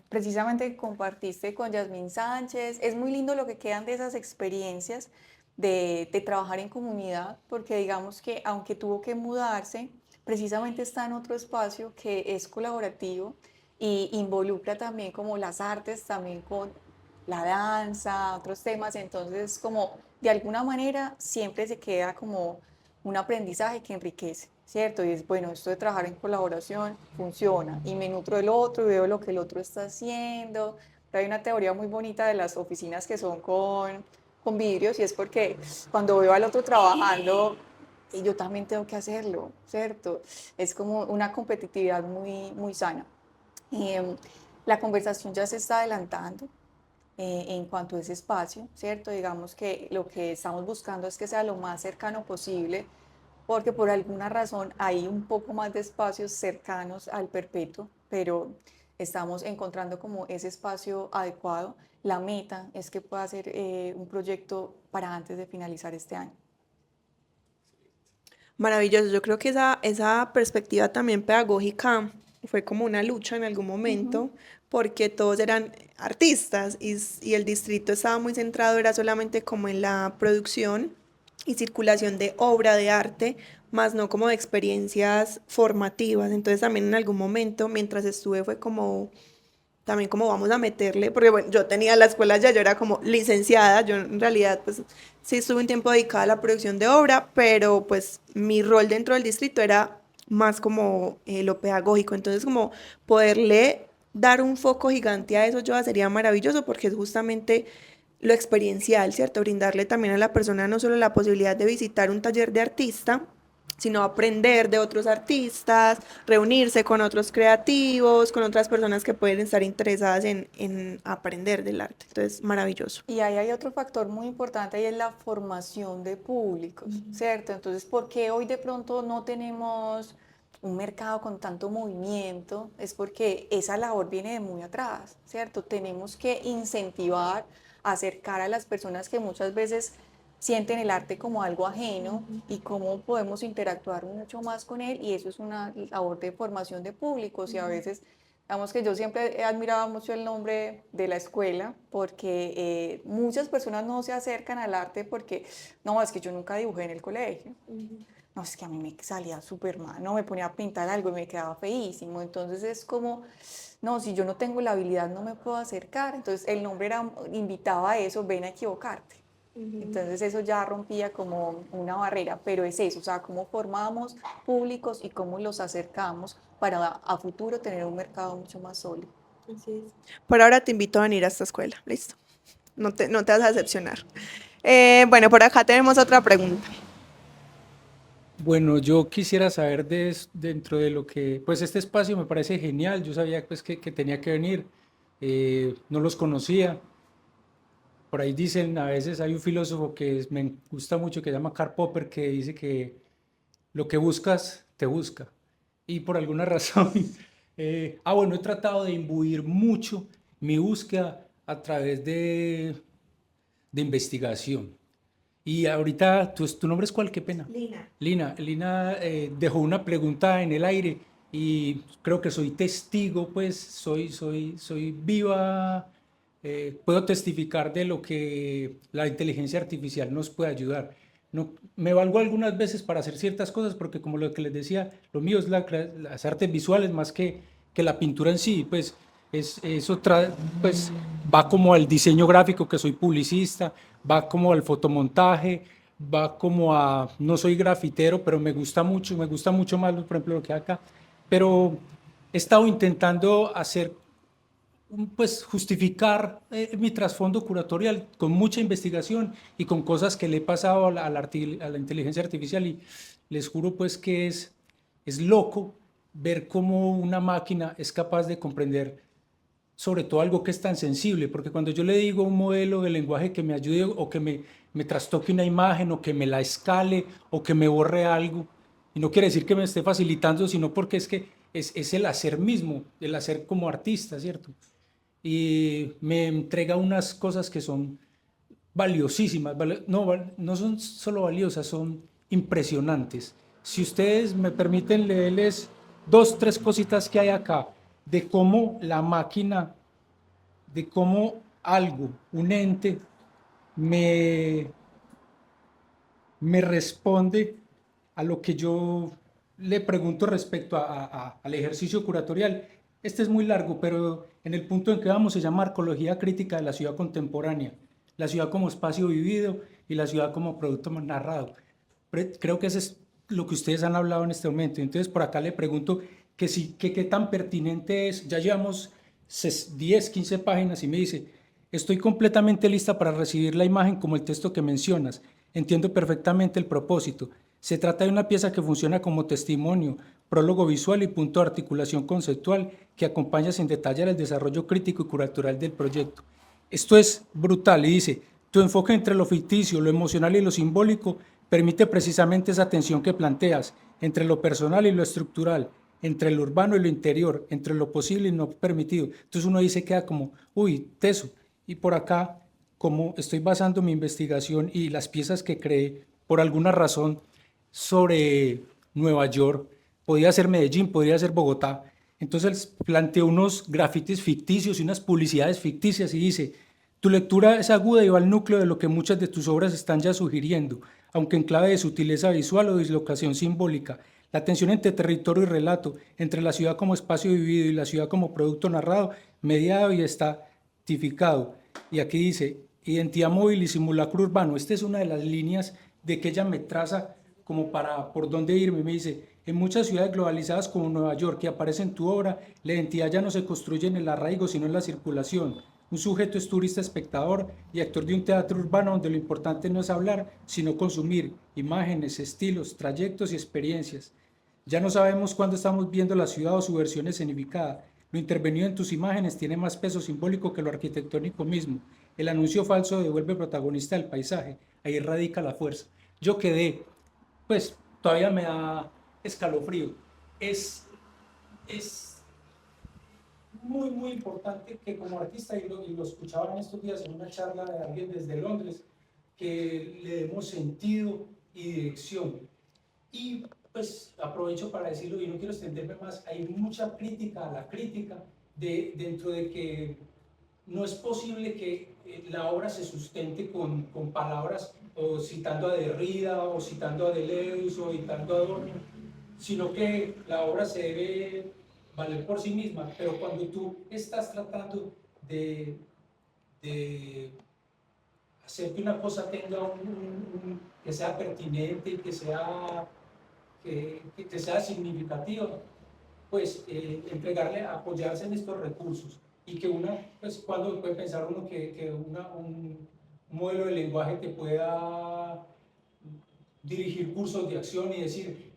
precisamente compartiste con Yasmín Sánchez. Es muy lindo lo que quedan de esas experiencias de trabajar en comunidad, porque digamos que aunque tuvo que mudarse, precisamente está en otro espacio que es colaborativo y involucra también como las artes, también con la danza, otros temas. Entonces, como de alguna manera siempre se queda como un aprendizaje que enriquece, ¿cierto? Y es bueno, esto de trabajar en colaboración funciona y me nutro del otro y veo lo que el otro está haciendo. Pero hay una teoría muy bonita de las oficinas que son con vidrios y es porque cuando veo al otro trabajando, yo también tengo que hacerlo, ¿cierto? Es como una competitividad muy, muy sana. Em, la conversación ya se está adelantando en cuanto a ese espacio, ¿cierto? Digamos que lo que estamos buscando es que sea lo más cercano posible, porque por alguna razón hay un poco más de espacios cercanos al perpetuo, pero estamos encontrando como ese espacio adecuado. La meta es que pueda ser un proyecto para antes de finalizar este año. Maravilloso, yo creo que esa perspectiva también pedagógica fue como una lucha en algún Ujú. momento, porque todos eran artistas y el distrito estaba muy centrado, era solamente como en la producción y circulación de obra de arte, más no como de experiencias formativas. Entonces también en algún momento, mientras estuve, fue como también como vamos a meterle, porque bueno, yo tenía la escuela ya, yo era como licenciada, yo en realidad pues sí estuve un tiempo dedicada a la producción de obra, pero pues mi rol dentro del distrito era más como lo pedagógico, entonces como poderle dar un foco gigante a eso yo sería maravilloso porque es justamente lo experiencial, ¿cierto? Brindarle también a la persona no solo la posibilidad de visitar un taller de artista, sino aprender de otros artistas, reunirse con otros creativos, con otras personas que pueden estar interesadas en aprender del arte. Entonces, maravilloso. Y ahí hay otro factor muy importante y es la formación de públicos, ¿cierto? Entonces, ¿por qué hoy de pronto no tenemos un mercado con tanto movimiento? Es porque esa labor viene de muy atrás, ¿cierto? Tenemos que incentivar, acercar a las personas que muchas veces sienten el arte como algo ajeno y cómo podemos interactuar mucho más con él, y eso es una labor de formación de públicos. Y a veces, digamos que yo siempre he admirado mucho el nombre de la escuela porque muchas personas no se acercan al arte porque, no, es que yo nunca dibujé en el colegio. No, es que a mí me salía súper mal, no me ponía a pintar algo y me quedaba feísimo. Entonces es como, no, si yo no tengo la habilidad no me puedo acercar. Entonces el nombre era, invitaba a eso, ven a equivocarte. Entonces eso ya rompía como una barrera, pero es eso, o sea, cómo formamos públicos y cómo los acercamos para a futuro tener un mercado mucho más sólido. Así es. Por ahora te invito a venir a esta escuela, listo. No te vas a decepcionar. Bueno, por acá tenemos otra pregunta. Bueno, yo quisiera saber dentro de lo que, pues este espacio me parece genial, yo sabía pues que tenía que venir, no los conocía, por ahí dicen, a veces hay un filósofo me gusta mucho que se llama Karl Popper que dice que lo que buscas te busca y por alguna razón Bueno, he tratado de imbuir mucho mi búsqueda a través de investigación. Y ahorita, ¿tu nombre es cuál? Qué pena. Lina. Lina dejó una pregunta en el aire y creo que soy testigo, pues soy viva, puedo testificar de lo que la inteligencia artificial nos puede ayudar. No, me valgo algunas veces para hacer ciertas cosas porque como lo que les decía, lo mío es las artes visuales más que la pintura en sí, pues pues va como al diseño gráfico, que soy publicista, va como al fotomontaje, va como a, no soy grafitero, pero me gusta mucho más, por ejemplo, lo que hay acá, pero he estado intentando hacer, pues justificar mi trasfondo curatorial con mucha investigación y con cosas que le he pasado a la inteligencia artificial y les juro pues que es loco ver cómo una máquina es capaz de comprender sobre todo algo que es tan sensible, porque cuando yo le digo a un modelo de lenguaje que me ayude o que me trastoque una imagen o que me la escale o que me borre algo, y no quiere decir que me esté facilitando, sino porque es que es el hacer mismo, el hacer como artista, ¿cierto? Y me entrega unas cosas que son valiosísimas, no son solo valiosas, son impresionantes. Si ustedes me permiten leerles dos, tres cositas que hay acá, de cómo la máquina, de cómo algo, un ente, me, me responde a lo que yo le pregunto respecto al ejercicio curatorial. Este es muy largo, pero en el punto en que vamos se llama arqueología crítica de la ciudad contemporánea, la ciudad como espacio vivido y la ciudad como producto narrado. Creo que eso es lo que ustedes han hablado en este momento. Entonces, por acá le pregunto qué tan pertinente es. Ya llevamos 10, 15 páginas y me dice, estoy completamente lista para recibir la imagen como el texto que mencionas. Entiendo perfectamente el propósito. Se trata de una pieza que funciona como testimonio, prólogo visual y punto de articulación conceptual que acompaña sin detallar el desarrollo crítico y cultural del proyecto. Esto es brutal y dice, tu enfoque entre lo ficticio, lo emocional y lo simbólico permite precisamente esa tensión que planteas entre lo personal y lo estructural, entre lo urbano y lo interior, entre lo posible y no permitido. Entonces uno dice, queda como, uy, teso. Y por acá, como estoy basando mi investigación y las piezas que creé, por alguna razón, sobre Nueva York, podía ser Medellín, podría ser Bogotá. Entonces planteó unos grafitis ficticios y unas publicidades ficticias y dice, tu lectura es aguda y va al núcleo de lo que muchas de tus obras están ya sugiriendo, aunque en clave de sutileza visual o dislocación simbólica. La tensión entre territorio y relato, entre la ciudad como espacio vivido y la ciudad como producto narrado, mediado y estatificado. Y aquí dice, identidad móvil y simulacro urbano. Esta es una de las líneas de que ella me traza como para por dónde irme. Me dice, en muchas ciudades globalizadas como Nueva York, que aparece en tu obra, la identidad ya no se construye en el arraigo, sino en la circulación. Un sujeto es turista, espectador y actor de un teatro urbano donde lo importante no es hablar, sino consumir imágenes, estilos, trayectos y experiencias. Ya no sabemos cuándo estamos viendo la ciudad o su versión escenificada. Lo intervenido en tus imágenes tiene más peso simbólico que lo arquitectónico mismo. El anuncio falso devuelve protagonista del paisaje. Ahí radica la fuerza. Yo quedé, pues todavía me da escalofrío. Es muy, muy importante que como artista, y lo escuchaba en estos días en una charla de alguien desde Londres, que le demos sentido y dirección. Y pues aprovecho para decirlo y no quiero extenderme más, hay mucha crítica a la crítica dentro de que no es posible que la obra se sustente con palabras o citando a Derrida o citando a Deleuze o citando a Adorno, sino que la obra se debe valer por sí misma, pero cuando tú estás tratando de hacer que una cosa tenga que sea pertinente, que sea significativa, pues entregarle, apoyarse en estos recursos y que pues cuando puede pensar uno que un modelo de lenguaje que pueda dirigir cursos de acción y decir,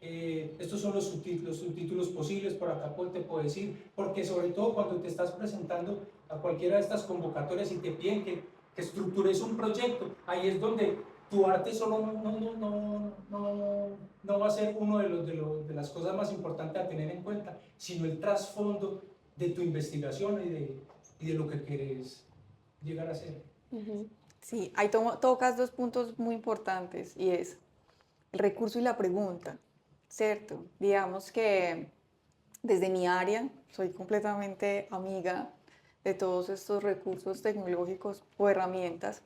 estos son los subtítulos posibles, por acá te puedo decir, porque sobre todo cuando te estás presentando a cualquiera de estas convocatorias y te piden que estructures un proyecto, ahí es donde tu arte solo no va a ser uno de las cosas más importantes a tener en cuenta, sino el trasfondo de tu investigación y de lo que quieres llegar a ser. Ujú. Sí, ahí tocas dos puntos muy importantes y es el recurso y la pregunta, ¿cierto? Digamos que desde mi área soy completamente amiga de todos estos recursos tecnológicos o herramientas.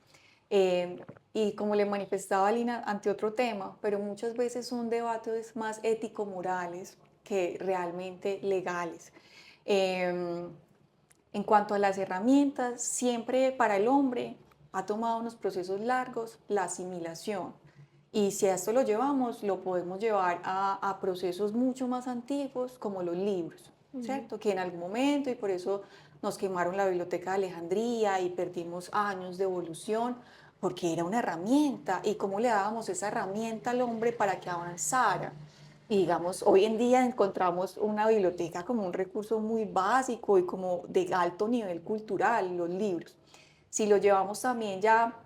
eh, y como le manifestaba Lina ante otro tema, pero muchas veces son debates más ético-morales que realmente legales. Em, en cuanto a las herramientas, siempre para el hombre ha tomado unos procesos largos la asimilación. Y si a esto lo llevamos, lo podemos llevar a procesos mucho más antiguos como los libros, Ujú. ¿cierto? Que en algún momento, y por eso nos quemaron la Biblioteca de Alejandría y perdimos años de evolución, porque era una herramienta. ¿Y cómo le dábamos esa herramienta al hombre para que avanzara? Y digamos, hoy en día encontramos una biblioteca como un recurso muy básico y como de alto nivel cultural, los libros. Si lo llevamos también ya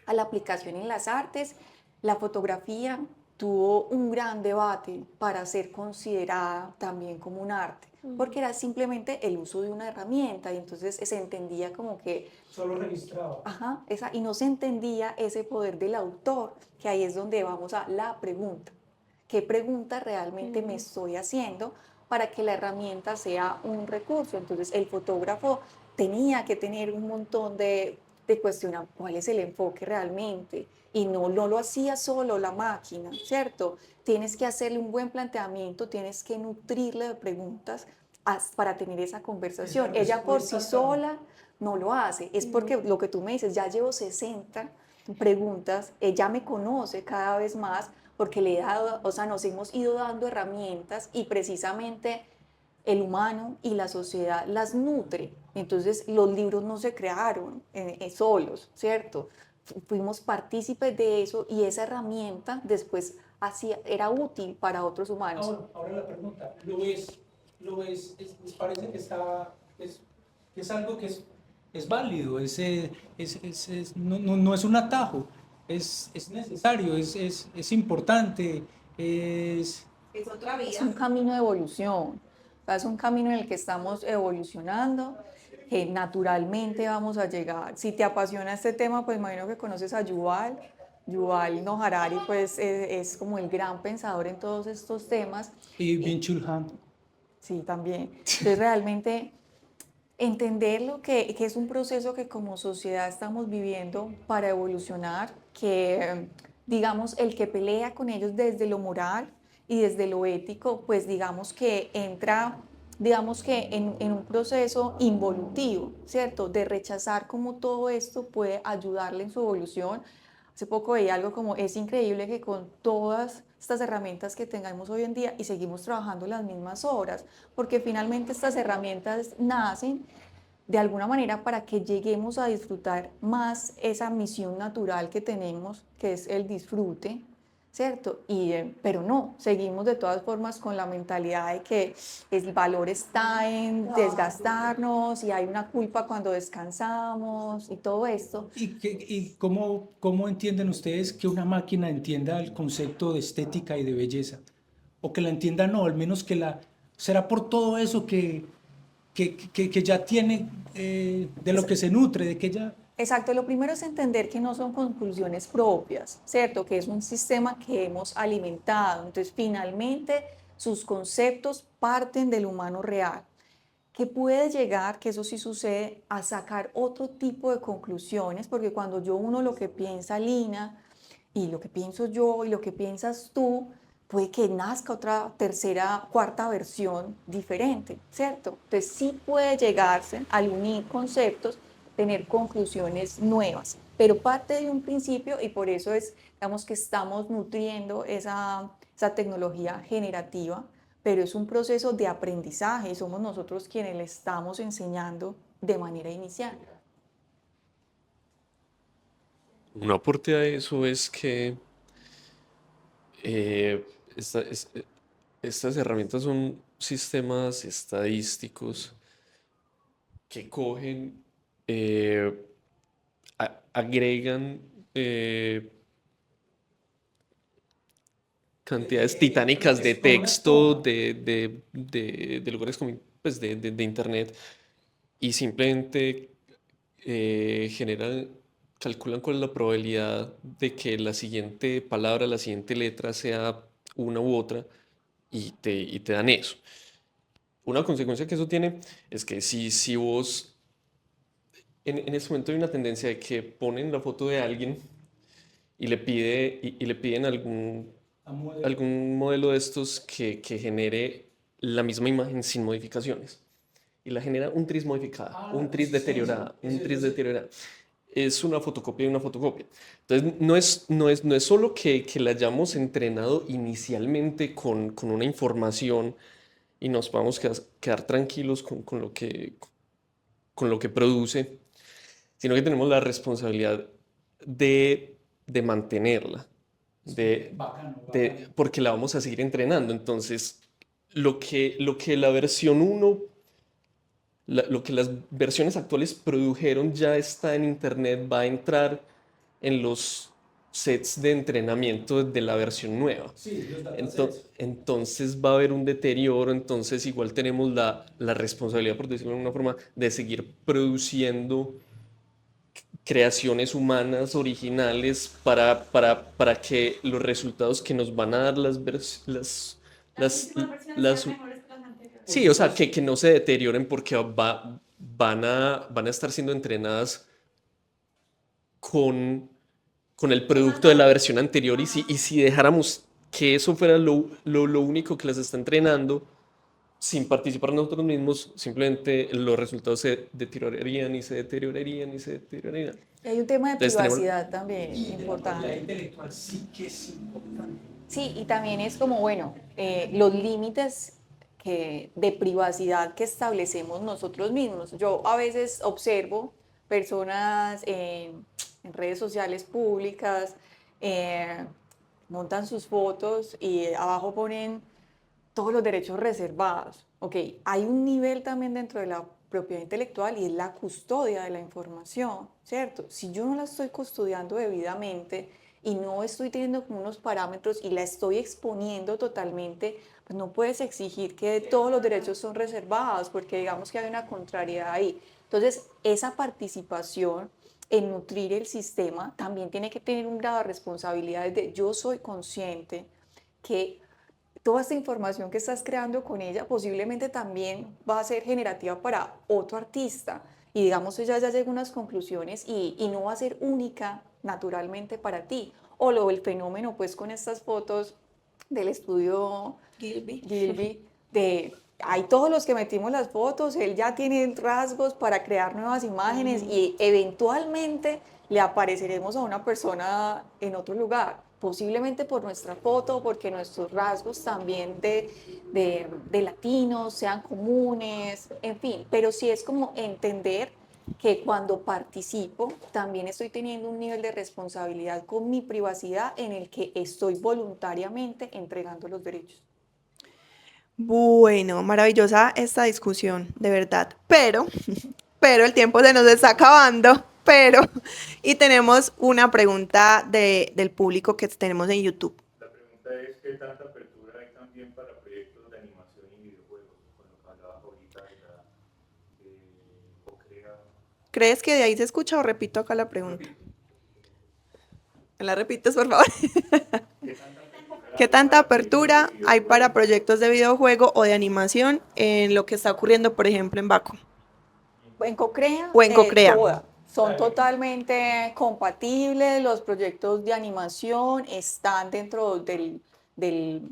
a la aplicación en las artes, la fotografía tuvo un gran debate para ser considerada también como un arte, Ujú. porque era simplemente el uso de una herramienta y entonces se entendía como que, Solo registraba. ajá, y no se entendía ese poder del autor, que ahí es donde vamos a la pregunta. ¿Qué pregunta realmente me Ujú. estoy haciendo para que la herramienta sea un recurso? Entonces, el fotógrafo tenía que tener un montón de cuestionar cuál es el enfoque realmente. Y no lo hacía solo la máquina, ¿cierto? Tienes que hacerle un buen planteamiento, tienes que nutrirle de preguntas para tener esa conversación. Esa Ella por sí respuesta tan... sola no lo hace. Es Ujú. porque lo que tú me dices, ya llevo 60 preguntas, ella me conoce cada vez más porque le he dado, o sea, nos hemos ido dando herramientas y precisamente el humano y la sociedad las nutre. Entonces, los libros no se crearon solos, ¿cierto? Fuimos partícipes de eso y esa herramienta después era útil para otros humanos. Ahora la pregunta, parece que que es algo que es válido, no es un atajo, es necesario, es importante, es... Es otra Es vida. un camino de evolución, o sea, es un camino en el que estamos evolucionando, que naturalmente vamos a llegar. Si te apasiona este tema, pues imagino que conoces a Yuval. Yuval Noah Harari, pues es como el gran pensador en todos estos temas. Y Y bien chulhan. sí, también. Entonces, realmente entenderlo que es un proceso que como sociedad estamos viviendo para evolucionar, que digamos el que pelea con ellos desde lo moral y desde lo ético, pues digamos que entra, digamos que en un proceso involutivo, ¿cierto? De rechazar cómo todo esto puede ayudarle en su evolución. Hace poco veía algo como, es increíble que con todas estas herramientas que tengamos hoy en día y seguimos trabajando las mismas horas, porque finalmente estas herramientas nacen de alguna manera para que lleguemos a disfrutar más esa misión natural que tenemos, que es el disfrute, ¿cierto? Pero no, seguimos de todas formas con la mentalidad de que el valor está en desgastarnos y hay una culpa cuando descansamos y todo esto. Cómo entienden ustedes que una máquina entienda el concepto de estética y de belleza? O que la entienda no, al menos que la... Será por todo eso que ya tiene, de lo Es- que se nutre, de que ya... Exacto, lo primero es entender que no son conclusiones propias, ¿cierto? Que es un sistema que hemos alimentado. Entonces, finalmente, sus conceptos parten del humano real, que puede llegar, que eso sí sucede, a sacar otro tipo de conclusiones, porque cuando yo uno lo que piensa Lina y lo que pienso yo y lo que piensas tú, puede que nazca otra tercera, cuarta versión diferente, ¿cierto? Entonces sí puede llegarse al unir conceptos, tener conclusiones nuevas, pero parte de un principio y por eso es, digamos que estamos nutriendo esa tecnología generativa, pero es un proceso de aprendizaje y somos nosotros quienes le estamos enseñando de manera inicial. Un aporte a eso es que eh, estas herramientas son sistemas estadísticos que cogen, agregan eh, cantidades titánicas de es como una texto, esponja. de lugares como, pues, de internet, y simplemente calculan cuál es la probabilidad de que la siguiente palabra, la siguiente letra sea una u otra, y te dan eso. Una consecuencia que eso tiene es que si vos, en este momento hay una tendencia de que ponen la foto de alguien y le piden A modelo. algún modelo de estos que genere la misma imagen sin modificaciones. Y la genera un tris modificada, Ah, la un tris consistencia. deteriorada, un Eso, tris eso, deteriorada. Es una fotocopia de una fotocopia. Entonces, no es solo que la hayamos entrenado inicialmente con una información y nos podamos quedar tranquilos con lo que produce, sino que tenemos la responsabilidad de mantenerla, bacano, bacano. porque la vamos a seguir entrenando. Entonces, lo que la versión uno, lo que las versiones actuales produjeron ya está en internet, va a entrar en los sets de entrenamiento de la versión nueva. Sí, los datasets. Entonces va a haber un deterioro, entonces igual tenemos la responsabilidad, por decirlo de alguna forma, de seguir produciendo creaciones humanas originales para que los resultados que nos van a dar las, las, sí, o sea, que no se deterioren porque van a estar siendo entrenadas con, con el producto de la versión anterior, y si dejáramos que eso fuera lo único que las está entrenando, sin participar nosotros mismos, simplemente los resultados se deteriorarían y se deteriorarían y se deteriorarían. Y hay un tema de Entonces tenemos, privacidad también Y de la propiedad importante. intelectual sí que es importante. Sí, y también es como, bueno, los límites de privacidad que establecemos nosotros mismos. Yo a veces observo personas en redes sociales públicas, eh, montan sus fotos y abajo ponen todos los derechos reservados. Ok, hay un nivel también dentro de la propiedad intelectual y es la custodia de la información, ¿cierto? Si yo no la estoy custodiando debidamente y no estoy teniendo como unos parámetros y la estoy exponiendo totalmente, pues no puedes exigir que todos los derechos son reservados porque digamos que hay una contrariedad ahí. Entonces, esa participación en nutrir el sistema también tiene que tener un grado de responsabilidad de yo soy consciente que toda esta información que estás creando con ella posiblemente también va a ser generativa para otro artista y digamos ella ya llega a unas conclusiones y no va a ser única naturalmente para ti. O lo el fenómeno pues con estas fotos del estudio Gilby, hay todos los que metimos las fotos, él ya tiene rasgos para crear nuevas imágenes y eventualmente le apareceremos a una persona en otro lugar, posiblemente por nuestra foto, porque nuestros rasgos también de latinos sean comunes, en fin, pero sí es como entender que cuando participo también estoy teniendo un nivel de responsabilidad con mi privacidad en el que estoy voluntariamente entregando los derechos. Bueno, maravillosa esta discusión, de verdad. Pero el tiempo se nos está acabando. Y tenemos una pregunta del público que tenemos en YouTube. La pregunta es, ¿qué tanta apertura hay también para proyectos de animación y videojuegos? Con lo que hablabas ahorita de Cocrea. ¿Crees que de ahí se escucha o repito acá la pregunta? ¿Me la repites, por favor? ¿Qué tanta apertura hay para proyectos de videojuego o de animación en lo que está ocurriendo, por ejemplo, en Baco? En Cocrea, O en Cocrea. todas. Son totalmente compatibles, los proyectos de animación están dentro del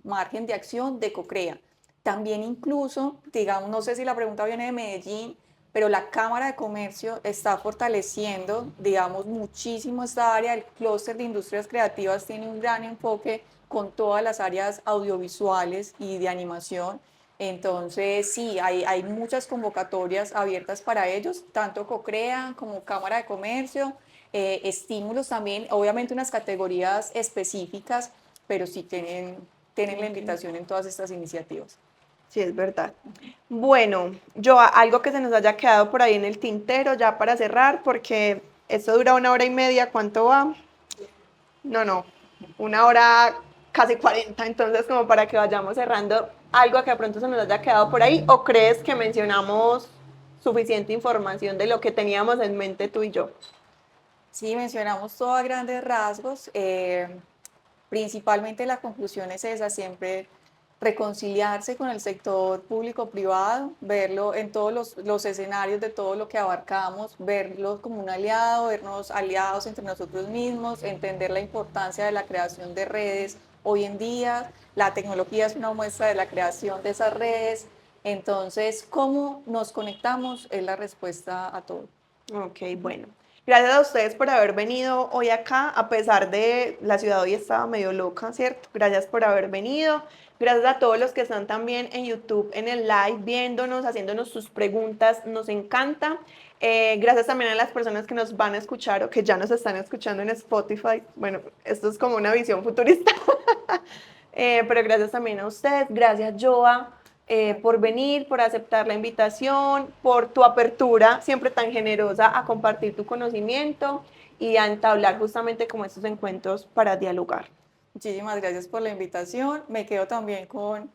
margen de acción de Cocrea. También incluso, digamos, no sé si la pregunta viene de Medellín, pero la Cámara de Comercio está fortaleciendo, digamos, muchísimo esta área. El clúster de industrias creativas tiene un gran enfoque con todas las áreas audiovisuales y de animación. Entonces, sí, hay muchas convocatorias abiertas para ellos, tanto Cocrea como Cámara de Comercio, estímulos también, obviamente unas categorías específicas, pero sí tienen la invitación en todas estas iniciativas. Sí, es verdad. Bueno, algo que se nos haya quedado por ahí en el tintero ya para cerrar, porque esto dura 1 hora y media, ¿cuánto va? No, 1 hora casi 40, entonces como para que vayamos cerrando, algo que de pronto se nos haya quedado por ahí, ¿o crees que mencionamos suficiente información de lo que teníamos en mente tú y yo? Sí, mencionamos todo a grandes rasgos. Principalmente la conclusión es esa, siempre reconciliarse con el sector público-privado, verlo en todos los escenarios de todo lo que abarcamos, verlo como un aliado, vernos aliados entre nosotros mismos, entender la importancia de la creación de redes. Hoy en día la tecnología es una muestra de la creación de esas redes, entonces cómo nos conectamos es la respuesta a todo. Ok, bueno. Gracias a ustedes por haber venido hoy acá, a pesar de la ciudad hoy estaba medio loca, ¿cierto? Gracias por haber venido. Gracias a todos los que están también en YouTube, en el live, viéndonos, haciéndonos sus preguntas. Nos encanta. Gracias también a las personas que nos van a escuchar o que ya nos están escuchando en Spotify. Bueno, esto es como una visión futurista. Pero gracias también a ustedes. Gracias, Joa. Por venir, por aceptar la invitación, por tu apertura siempre tan generosa a compartir tu conocimiento y a entablar justamente como estos encuentros para dialogar. Muchísimas gracias por la invitación. Me quedo también con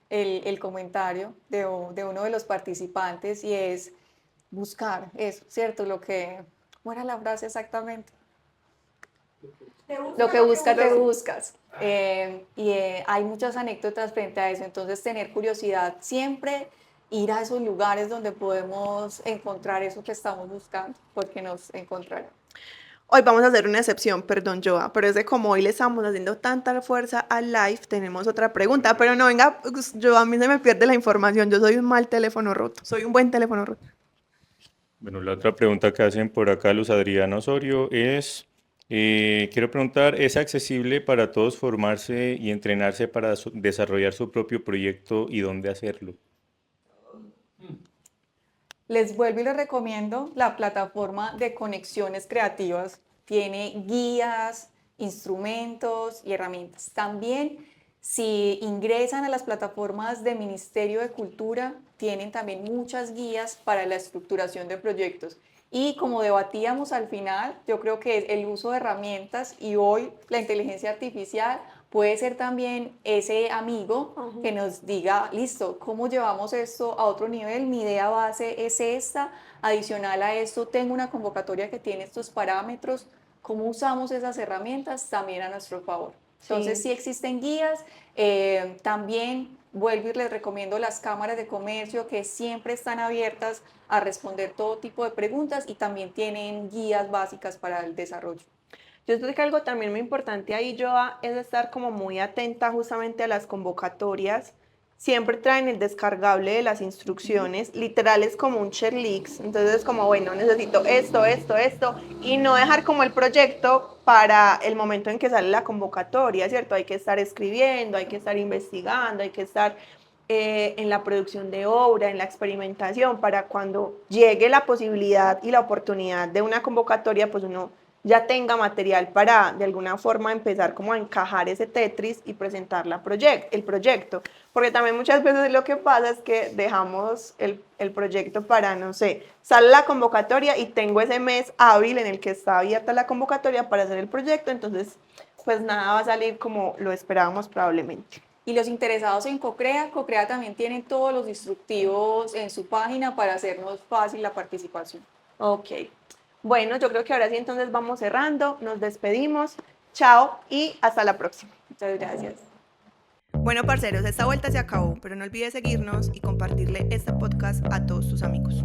el comentario de uno de los participantes y es buscar eso, ¿cierto? ¿Cómo era la frase exactamente? Lo que buscas, te buscas. Hay muchas anécdotas frente a eso, entonces tener curiosidad siempre, ir a esos lugares donde podemos encontrar eso que estamos buscando, porque nos encontrarán. Hoy vamos a hacer una excepción, perdón, Joa, pero es de como hoy le estamos haciendo tanta fuerza al live, tenemos otra pregunta, pero no, venga, Joa, a mí se me pierde la información, yo soy un mal teléfono roto, soy un buen teléfono roto. Bueno, la otra pregunta que hacen por acá Luz Adriana Osorio es, quiero preguntar, ¿es accesible para todos formarse y entrenarse para desarrollar su propio proyecto y dónde hacerlo? Les vuelvo y les recomiendo la plataforma de Conexiones Creativas. Tiene guías, instrumentos y herramientas. También, si ingresan a las plataformas del Ministerio de Cultura, tienen también muchas guías para la estructuración de proyectos. Y como debatíamos al final, yo creo que el uso de herramientas y hoy la inteligencia artificial puede ser también ese amigo que nos diga, listo, ¿cómo llevamos esto a otro nivel? Mi idea base es esta, adicional a esto tengo una convocatoria que tiene estos parámetros, ¿cómo usamos esas herramientas también a nuestro favor? Entonces, sí existen guías, también vuelvo y les recomiendo las cámaras de comercio que siempre están abiertas a responder todo tipo de preguntas y también tienen guías básicas para el desarrollo. Yo creo que algo también muy importante ahí, Joa, es estar como muy atenta justamente a las convocatorias. Siempre traen el descargable de las instrucciones, literal es como un Cherlix, entonces es como, bueno, necesito esto, y no dejar como el proyecto para el momento en que sale la convocatoria, ¿cierto? Hay que estar escribiendo, hay que estar investigando, hay que estar en la producción de obra, en la experimentación, para cuando llegue la posibilidad y la oportunidad de una convocatoria, pues uno ya tenga material para de alguna forma empezar como a encajar ese Tetris y presentar el proyecto, porque también muchas veces lo que pasa es que dejamos el proyecto para, no sé, sale la convocatoria y tengo ese mes hábil en el que está abierta la convocatoria para hacer el proyecto, entonces pues nada va a salir como lo esperábamos probablemente. Y los interesados en CoCrea también tienen todos los instructivos en su página para hacernos fácil la participación. Ok. Bueno, yo creo que ahora sí entonces vamos cerrando, nos despedimos, chao y hasta la próxima. Muchas gracias. Bueno, parceros, esta vuelta se acabó, pero no olvides seguirnos y compartirle este podcast a todos tus amigos.